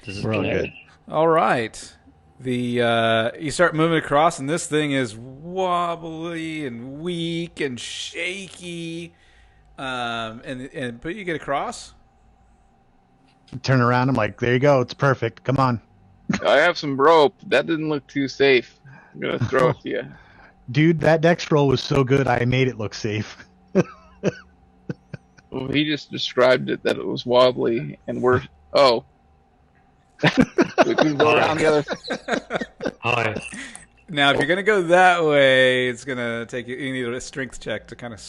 This is We're all good. All right. You start moving across, and this thing is wobbly and weak and shaky. But you get across. Turn around. I'm like, there you go. It's perfect. Come on, I have some rope. That didn't look too safe. I'm gonna throw it to you. dude. That dex roll was so good. I made it look safe. Well, he just described it that it was wobbly, and we can go around the other. Hi. Now, if you're gonna go that way, it's gonna take you. You need a strength check to kind of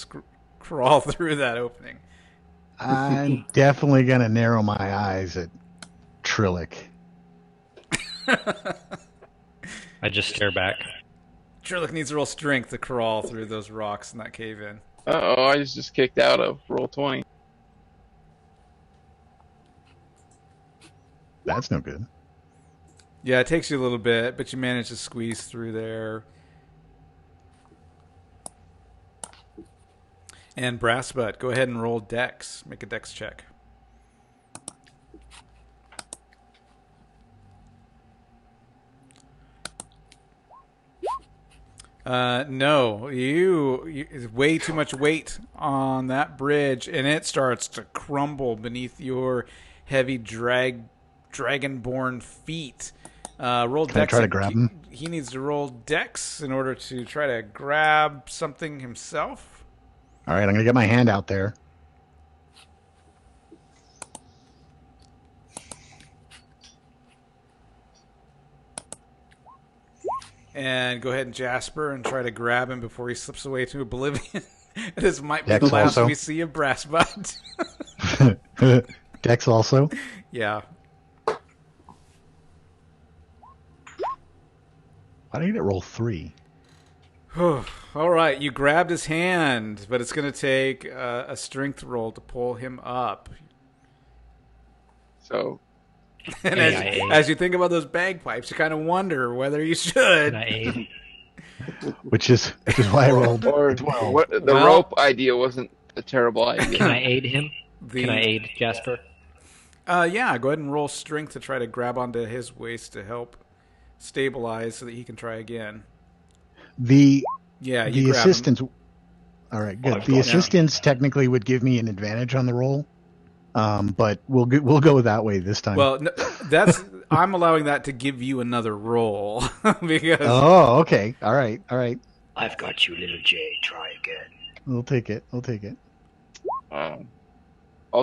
crawl through that opening. I'm definitely gonna narrow my eyes at Trillic. I just stare back. Trillic needs to roll strength to crawl through those rocks in that cave in. Uh-oh, I was just kicked out of roll 20. That's no good. Yeah, it takes you a little bit, but you manage to squeeze through there. And Brassbutt, go ahead and roll dex. Make a dex check. No, you way too much weight on that bridge, and it starts to crumble beneath your heavy dragonborn feet. Roll Can I dex. try to grab him? He needs to roll dex in order to try to grab something himself. All right, I'm gonna get my hand out there. And go ahead and Jasper and try to grab him before he slips away to oblivion. This might be Dex the last also. we see of Brassbutt. Dex also. Yeah. Why did it roll 3? All right, you grabbed his hand, but it's going to take a strength roll to pull him up. So, And Hey, as you think about those bagpipes, you kind of wonder whether you should. Can I aid? Which is why I rolled or 12. the rope idea wasn't a terrible idea. Can I aid him? Can I aid Jasper? Yeah, go ahead and roll strength to try to grab onto his waist to help stabilize so that he can try again. The Yeah, you grab assistants. him. All right, good. I've The got assistants technically would give me an advantage on the roll, but we'll go that way this time. Well, no, I'm allowing that to give you another roll because oh, okay. All right. I've got you, little J. Try again. We'll take it. I'll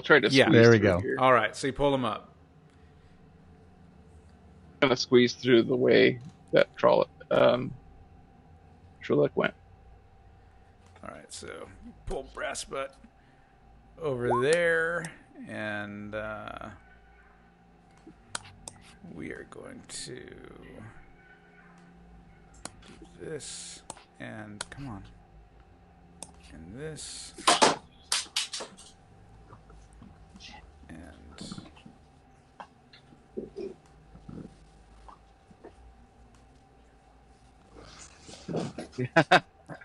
try to Yeah. squeeze There we through go. here. all right. So you pull him up. I'm going to squeeze through the way that Trollic went. All right, so pull Brassbutt over there, and we are going to do this, and come on. And this. And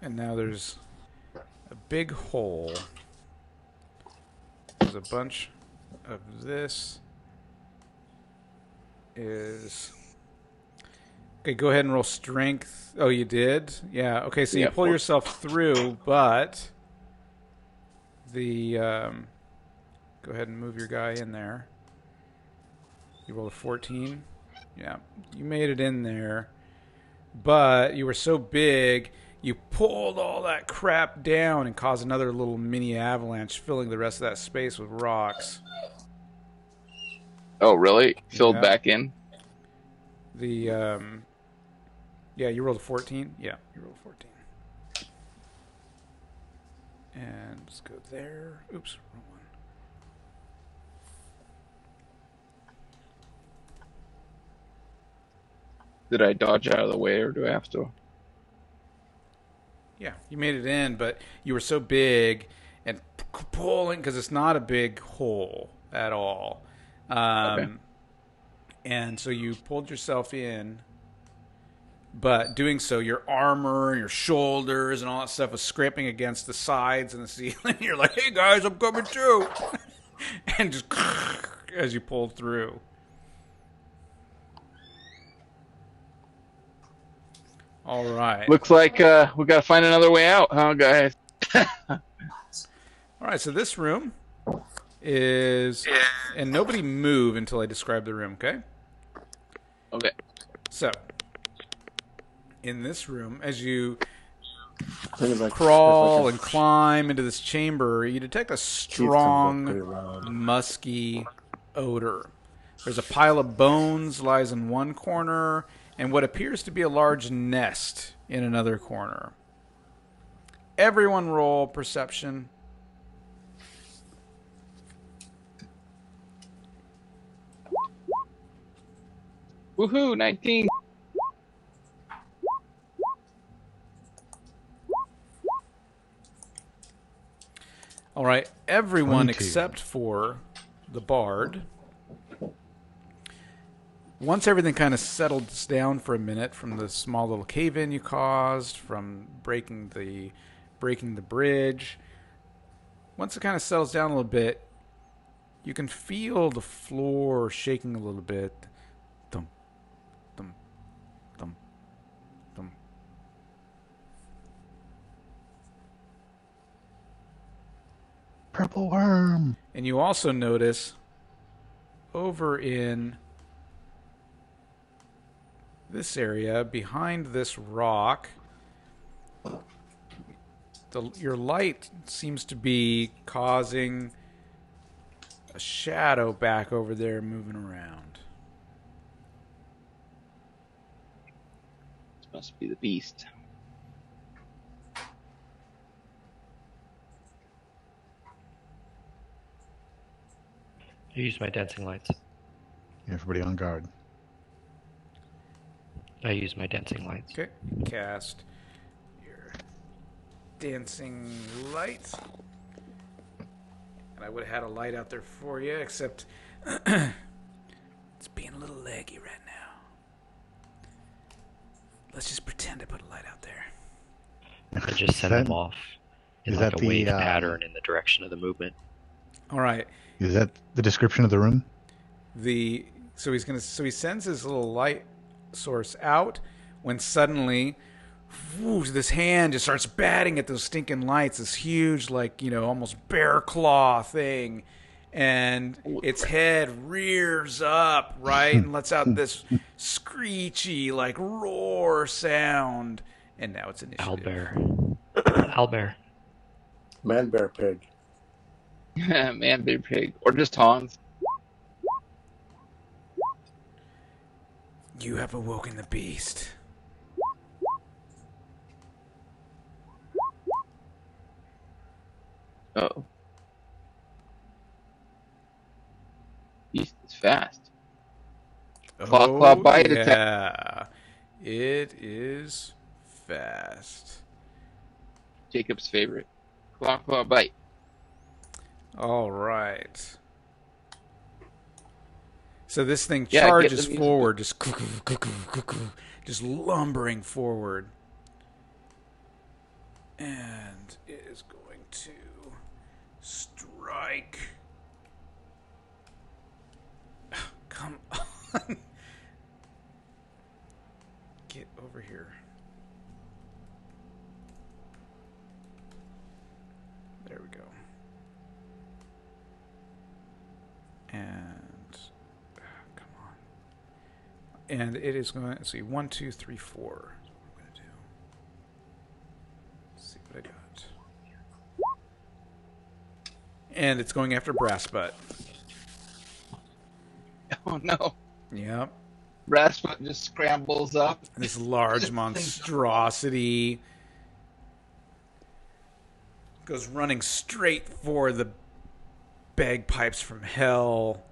and now there's a big hole. There's a bunch of this. Is okay. Go ahead and roll strength. Oh, you did? Yeah. Okay, so you pull yourself through, but the go ahead and move your guy in there. You rolled a 14. Yeah, you made it in there, but you were so big, you pulled all that crap down and caused another little mini avalanche, filling the rest of that space with rocks. Oh, really? Filled back in? Yeah, you rolled a 14? Yeah, you rolled a 14. And let's go there. Oops, wrong one. Did I dodge out of the way, or do I have to? Yeah, you made it in, but you were so big and pulling, because it's not a big hole at all. Okay. And so you pulled yourself in, but doing so, your armor and your shoulders and all that stuff was scraping against the sides and the ceiling. You're like, hey guys, I'm coming too. And just as you pulled through. All right. Looks like we got to find another way out, huh, guys? All right, so this room is... And nobody move until I describe the room, okay? Okay. So, in this room, as you crawl and climb into this chamber, you detect a strong, musky odor. There's a pile of bones lies in one corner, and what appears to be a large nest in another corner. Everyone roll perception. Woohoo, 19. All right, everyone 22. except for the bard. Once everything kind of settles down for a minute from the small little cave-in you caused, from breaking the bridge, once it kind of settles down a little bit, you can feel the floor shaking a little bit. Thump, thump, thump, thump. Purple worm. And you also notice over in this area, behind this rock, your light seems to be causing a shadow back over there moving around. This must be the beast. I use my dancing lights. Everybody on guard. I use my dancing lights. Okay, cast your dancing light. And I would have had a light out there for you, except it's being a little laggy right now. Let's just pretend I put a light out there. I just send them off in like a wave pattern in the direction of the movement. All right. Is that the description of the room? So he sends his little light source out when suddenly this hand just starts batting at those stinking lights, this huge, like, almost bear claw thing, and its head rears up, right, and lets out this screechy, like, roar sound, and now it's initiative. Owlbear. Man, bear, pig. Man, bear, pig. Or just Hans. You have awoken the beast. Oh. Beast is fast. Claw, bite attack. It is fast. Jacob's favorite. Claw, claw, bite. All right. So this thing Yeah, get charges the music. forward, just lumbering forward. And it is going to strike. Come on. Get over here. There we go. And come on. And it is going to, let's see, 1, 2, 3, 4. That's what I'm going to do. Let's see what I got. And it's going after Brass Butt. Oh no. Yep. Brassfoot just scrambles up. This large monstrosity goes running straight for the bagpipes from hell.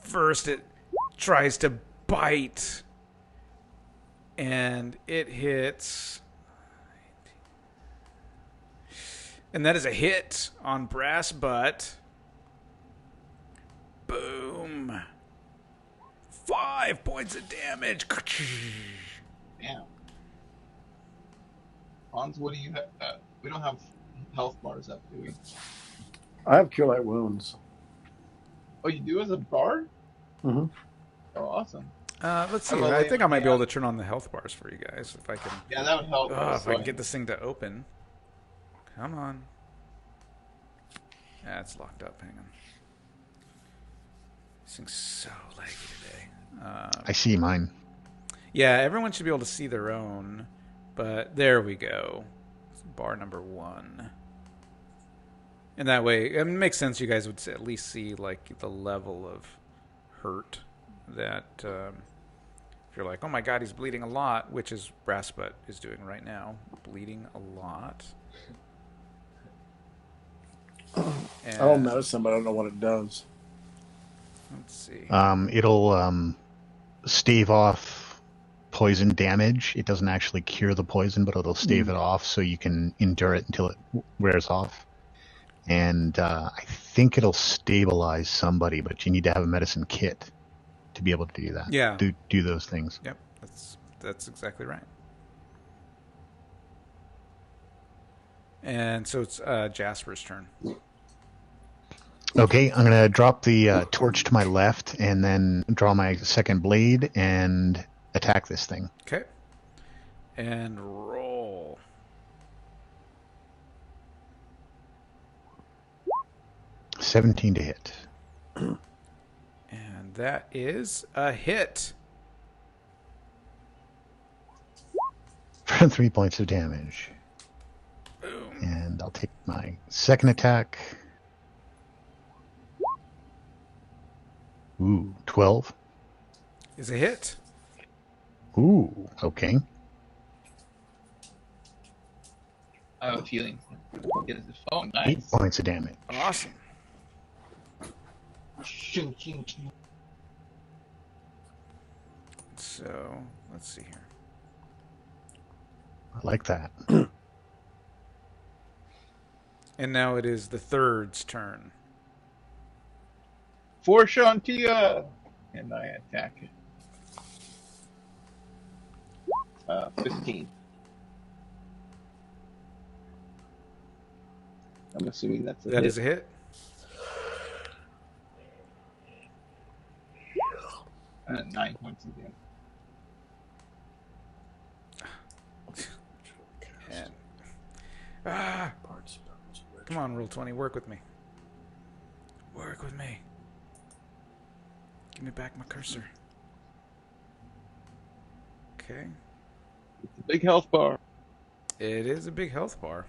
First, it tries to bite, and it hits. And that is a hit on Brass Butt. Boom. 5 points of damage. Damn. Hans, what do you have? We don't have health bars up, do we? I have Cure Light Wounds. Oh, you do as a bard? Mm-hmm. Oh, awesome. Let's see. I'm gonna I lay think I my might be able hand. to turn on the health bars for you guys if I can. Yeah, that would help. If I can get this thing to open. Come on. It's locked up. Hang on. This thing's so laggy today. I see mine. Yeah, everyone should be able to see their own. But there we go. Bar number 1. And that way, it makes sense you guys would at least see like the level of hurt that if you're like, oh my god, he's bleeding a lot, which is Brass Butt is doing right now. Bleeding a lot. I don't notice them, but I don't know what it does. Let's see. It'll stave off poison damage. It doesn't actually cure the poison, but it'll stave it off so you can endure it until it wears off. And I think it'll stabilize somebody, but you need to have a medicine kit to be able to do that. Yeah. Do those things. Yep, that's exactly right. And so it's Jasper's turn. Okay, I'm going to drop the torch to my left and then draw my second blade and attack this thing. Okay. And roll. $17 to hit. And that is a hit. For 3 points of damage. Boom. And I'll take my second attack. Ooh, 12. Is a hit. Ooh, okay. I have a feeling. Oh, 8 nice. points of damage. Awesome. So, let's see here. I like that. And now it is the third's turn. For Shantia! And I attack it. 15. I'm assuming that's a That hit. is a hit. And 9 points of damage. And, come on, roll 20. Work with me. Work with me. Give me back my cursor. Okay. It's a big health bar. It is a big health bar.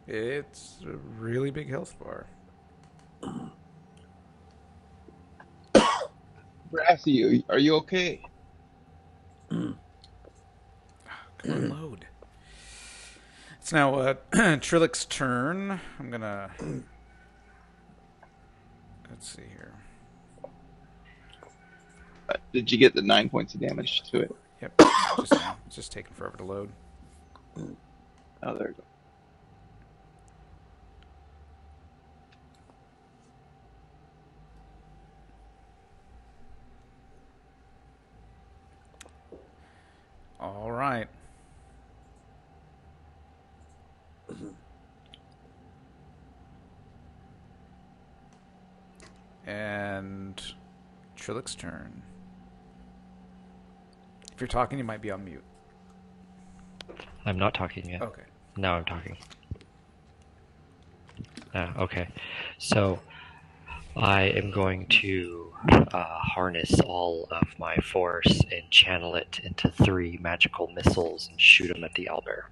It's a really big health bar. Brassy, are you okay? Come on, load. It's now Trillick's turn. I'm gonna... Let's see here. Did you get the 9 points of damage to it? Yep. Just taking forever to load. Oh, there we go. All right. And Trillick's turn. If you're talking, you might be on mute. I'm not talking yet. Okay. Now I'm talking. Okay. So I am going to harness all of my force and channel it into 3 magical missiles and shoot them at the owlbear.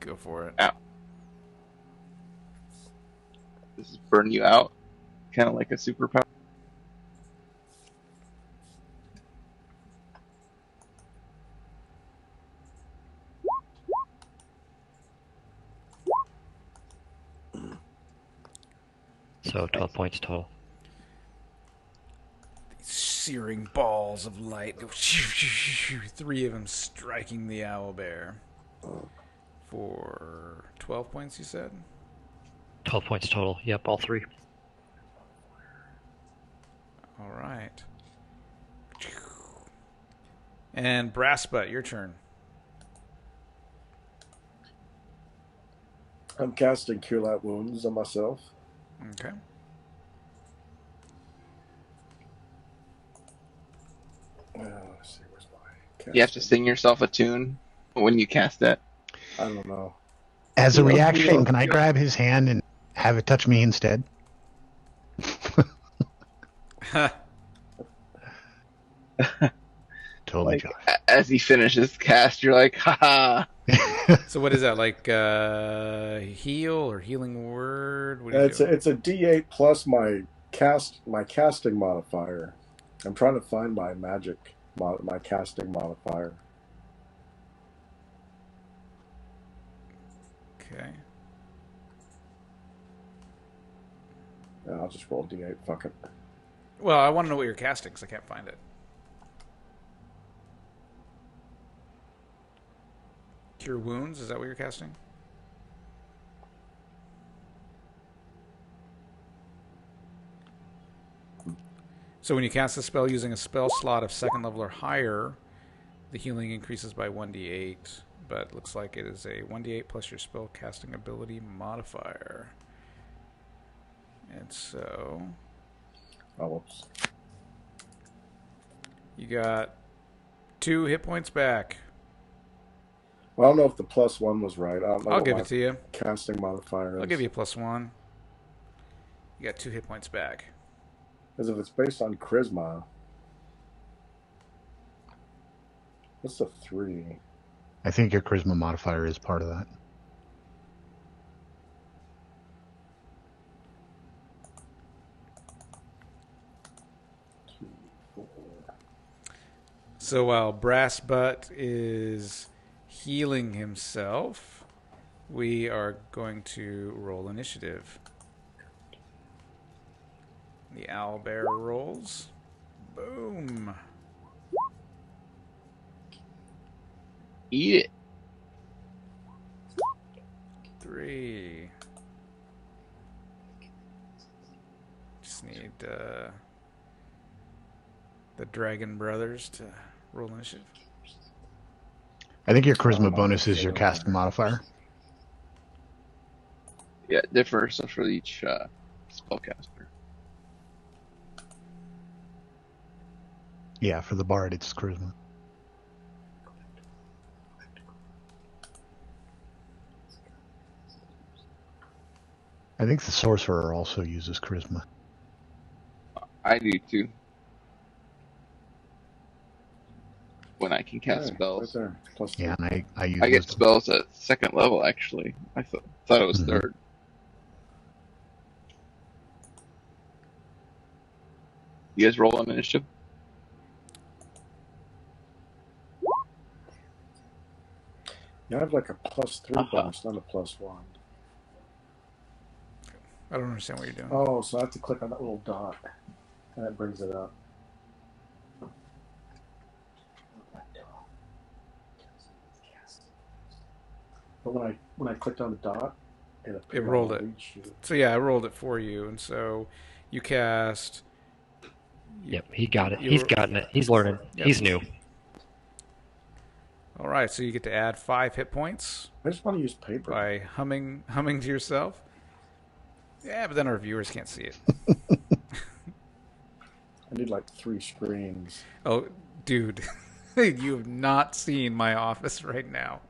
Go for it. Ow. This is burn you out, kind of like a superpower. So 12 points total. These searing balls of light go 3 of them striking the owlbear. For 12 points, you said? 12 points total. Yep, all 3. All right. And Brassbutt, your turn. I'm casting Cure Light Wounds on myself. Okay. Let's see, where's my casting? You have to sing yourself a tune when you cast that. I don't know. As a reaction, can I grab his hand and have it touch me instead? Totally, Like, Josh. as he finishes cast, you're like, haha. So what is that, like heal or healing word? What do you It's a D8 plus my casting modifier. I'm trying to find my my casting modifier. Okay. Yeah, I'll just roll D8. Fuck it. Well, I want to know what you're casting because I can't find it. Cure wounds? Is that what you're casting? So when you cast a spell using a spell slot of 2nd level or higher, the healing increases by 1d8, but it looks like it is a 1d8 plus your spell casting ability modifier. And so Oh, whoops. you got 2 hit points back. Well, I don't know if the +1 was right. I don't know I'll what give my it to you. casting modifier is. I'll give you a +1. You got 2 hit points back. As if it's based on charisma. What's the 3? I think your charisma modifier is part of that. So while Brassbutt is healing himself, we are going to roll initiative. The owlbear rolls. Boom. Eat it. 3. Just need the Dragon Brothers to roll initiative. I think your charisma bonus is your casting modifier. Yeah, it differs for each spellcaster. Yeah, for the bard, it's charisma. I think the sorcerer also uses charisma. I do too. When I can cast Hey, spells. right there. +2. Yeah, and I use I get wisdom. spells at 2nd level, actually. I thought it was 3rd. You guys roll on initiative? Yeah, I have like a +3 bonus, not a +1. I don't understand what you're doing. Oh, so I have to click on that little dot, and it brings it up. But when I clicked on the dot, it appeared It rolled on it. the lead sheet. So yeah, I rolled it for you, and so you cast. Yep, he got it. You He's were- gotten it. He's learning. Yep. He's new. All right, so you get to add 5 hit points I just want to use paper. by humming to yourself. Yeah, but then our viewers can't see it. I need like 3 screens. Oh, dude, you have not seen my office right now.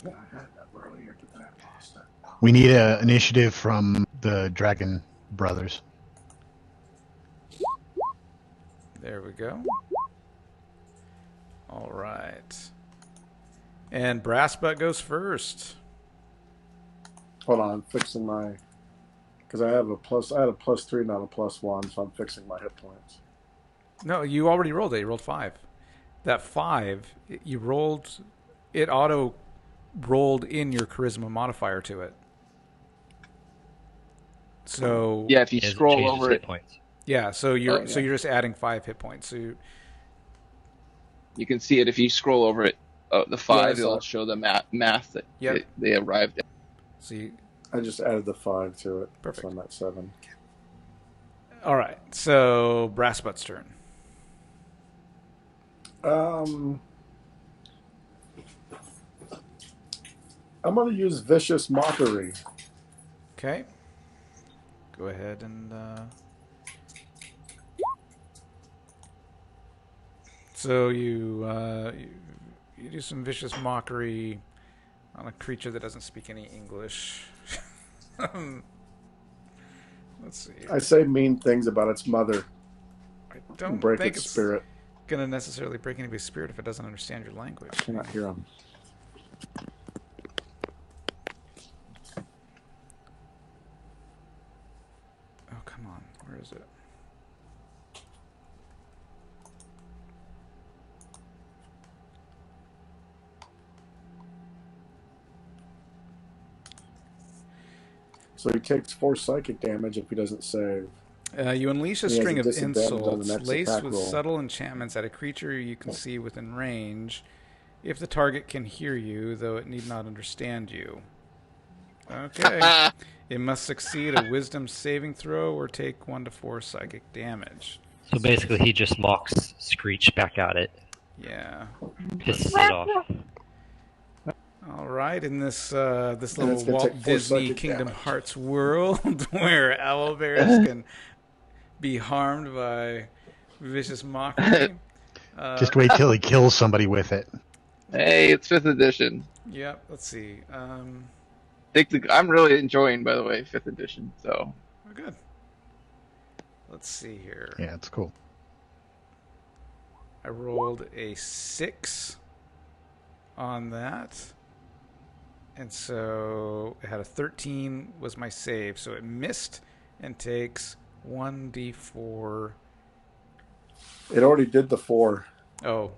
Yeah, I had that earlier, but then I lost it. We need an initiative from the Dragon Brothers. There we go. All right. And Brassbutt goes first. Hold on, I'm fixing my, because I had a +3, not a +1, so I'm fixing my hit points. No, you already rolled it. You rolled 5. That 5, you rolled, it auto rolled in your charisma modifier to it. So Yeah, if you He hasn't scroll changed his over hit it, points. yeah, so you're yeah. so you're just adding 5 hit points. So you can see it. If you scroll over it, the 5, Yeah, I saw it'll it. show the math that Yep. they arrived at. so you, I just added the 5 to it. Perfect. So I'm at 7. all right. So Brassbutt's turn. I'm going to use Vicious Mockery. Okay. Go ahead and so you do some vicious mockery on a creature that doesn't speak any English. Let's see. I say mean things about its mother. I don't Break think its it's spirit. gonna necessarily break anybody's spirit if it doesn't understand your language. I cannot hear him. Oh, come on. Where is it? So he takes 4 psychic damage if he doesn't save. You unleash a He has string a of disadvantage on the insults next laced attack with roll. subtle enchantments at a creature you can see within range. If the target can hear you, though it need not understand you. Okay. It must succeed a wisdom saving throw or take 1 to 4 psychic damage. So basically, he just mocks Screech back at it, Yeah. pisses it off. All right, in this this And little it's gonna Walt take 4 Disney psychic Kingdom damage. Hearts world where owlbears can be harmed by vicious mockery. Just wait till he kills somebody with it. Hey, it's 5th edition. Yep, let's see. I'm really enjoying, by the way, 5th edition. So We're good. Let's see here. Yeah, it's cool. I rolled a 6 on that. And so it had a 13 was my save. So it missed and takes 1d4. It already did the 4. Oh,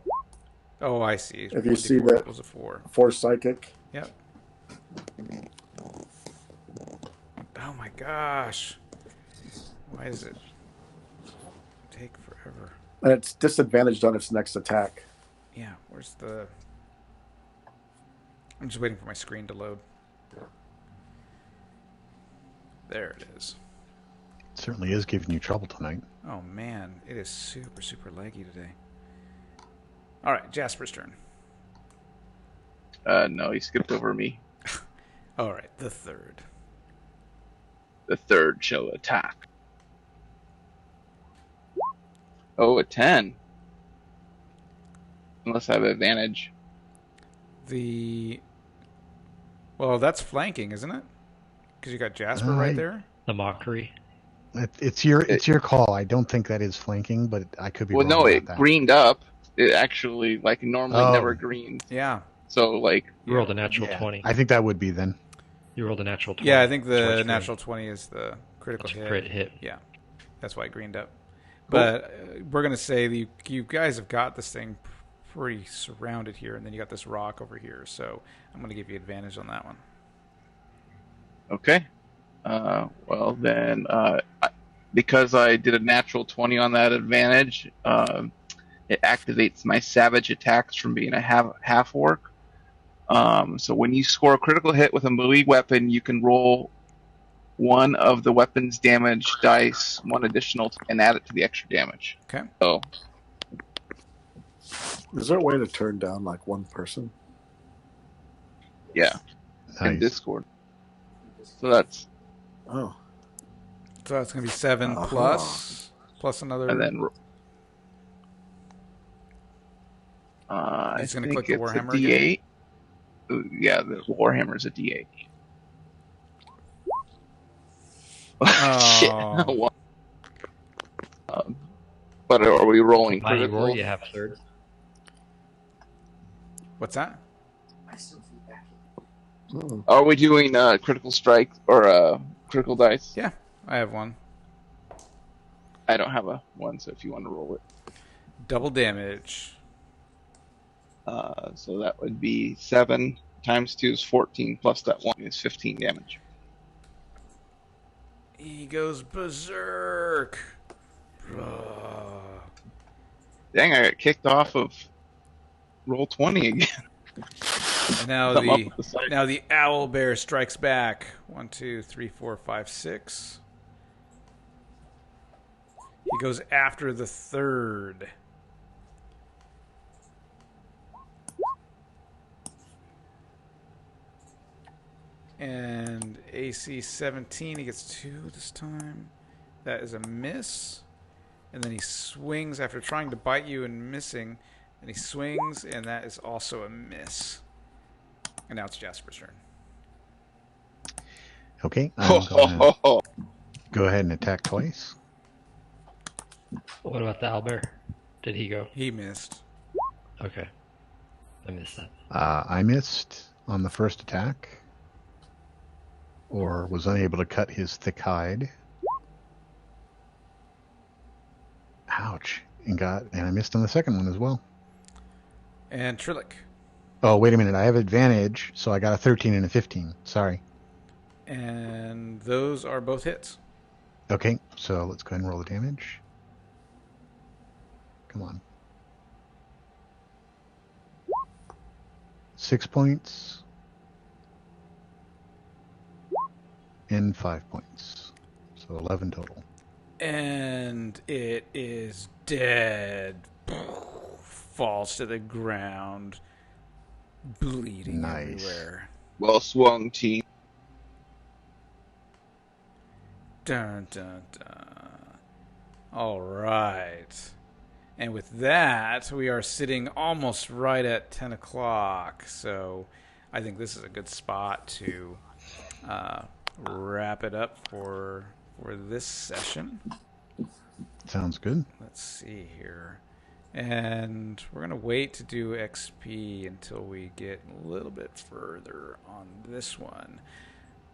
I see. If you 1d4 see that- was a 4. 4 psychic. Yep. Oh my gosh. Why does it take forever? And it's disadvantaged on its next attack. Yeah, where's the... I'm just waiting for my screen to load. There it is. It certainly is giving you trouble tonight. Oh man, it is super, super laggy today. All right, Jasper's turn. no, he skipped over me. All right, the third. The 3rd shall attack. Oh, a 10. Unless I have advantage. Well, that's flanking, isn't it? Because you got Jasper right there. The mockery. It's your call. I don't think that is flanking, but I could be Well, wrong no, about it that. greened up. It actually, like, normally Oh. never greens. Yeah. So, like, You rolled a natural Yeah, 20. I think that would be then. You rolled a natural 20. Yeah, I think the Towards natural 20 is the critical That's hit. crit hit. Yeah, that's why it greened up. But we're going to say that you guys have got this thing pretty surrounded here, and then you got this rock over here. So I'm going to give you advantage on that one. okay. Well, then, because I did a natural 20 on that advantage, it activates my savage attacks from being a half orc. So when you score a critical hit with a melee weapon, you can roll one of the weapon's damage dice, one additional, and add it to the extra damage. Okay. So Is there a way to turn down like one person? yeah, in Nice. Discord. So that's Oh, So that's going to be 7 plus another. and then I He's gonna think click the it's a Warhammer D8. Yeah, the Warhammer is a D8. Shit. Oh. But are we rolling Mighty critical? roll, you have thirds. What's that? I still feedback. Are we doing critical strike or critical dice? Yeah, I have one. I don't have a one, so if you want to roll it. Double damage. So that would be 7 times 2 is 14, plus that 1 is 15 damage. He goes berserk. Dang, I got kicked off of roll 20 again. And now I'm up with the side. the owl bear strikes back. 1, 2, 3, 4, 5, 6. He goes after the third. And AC 17, he gets 2 this time. That is a miss. And then he swings after trying to bite you and missing. And he swings, and that is also a miss. And now it's Jasper's turn. Okay, I'm gonna go ahead and attack twice. What about the owlbear? Did he go? He missed. Okay. I missed that. I missed on the first attack, or was unable to cut his thick hide. Ouch! And I missed on the second one as well. And Trillic. Oh, wait a minute! I have advantage, so I got a 13 and a 15. Sorry. And those are both hits. Okay, so let's go ahead and roll the damage. Come on. 6 points. And 5 points. So 11 total. And it is dead. Falls to the ground. Bleeding Nice. everywhere. Well swung, team. Dun, dun, dun. All right. And with that, we are sitting almost right at 10 o'clock. So I think this is a good spot to wrap it up for this session. Sounds good. Let's see here. And we're going to wait to do XP until we get a little bit further on this one.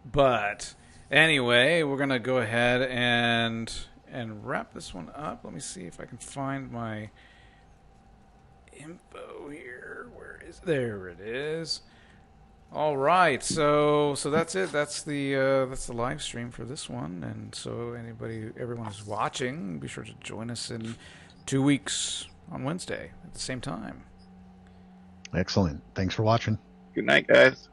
But anyway, we're going to go ahead and wrap this one up. Let me see if I can find my info here. There it is. All right, so that's it. That's the live stream for this one. And so everyone who's watching, be sure to join us in 2 weeks on Wednesday at the same time. Excellent. Thanks for watching. Good night, guys.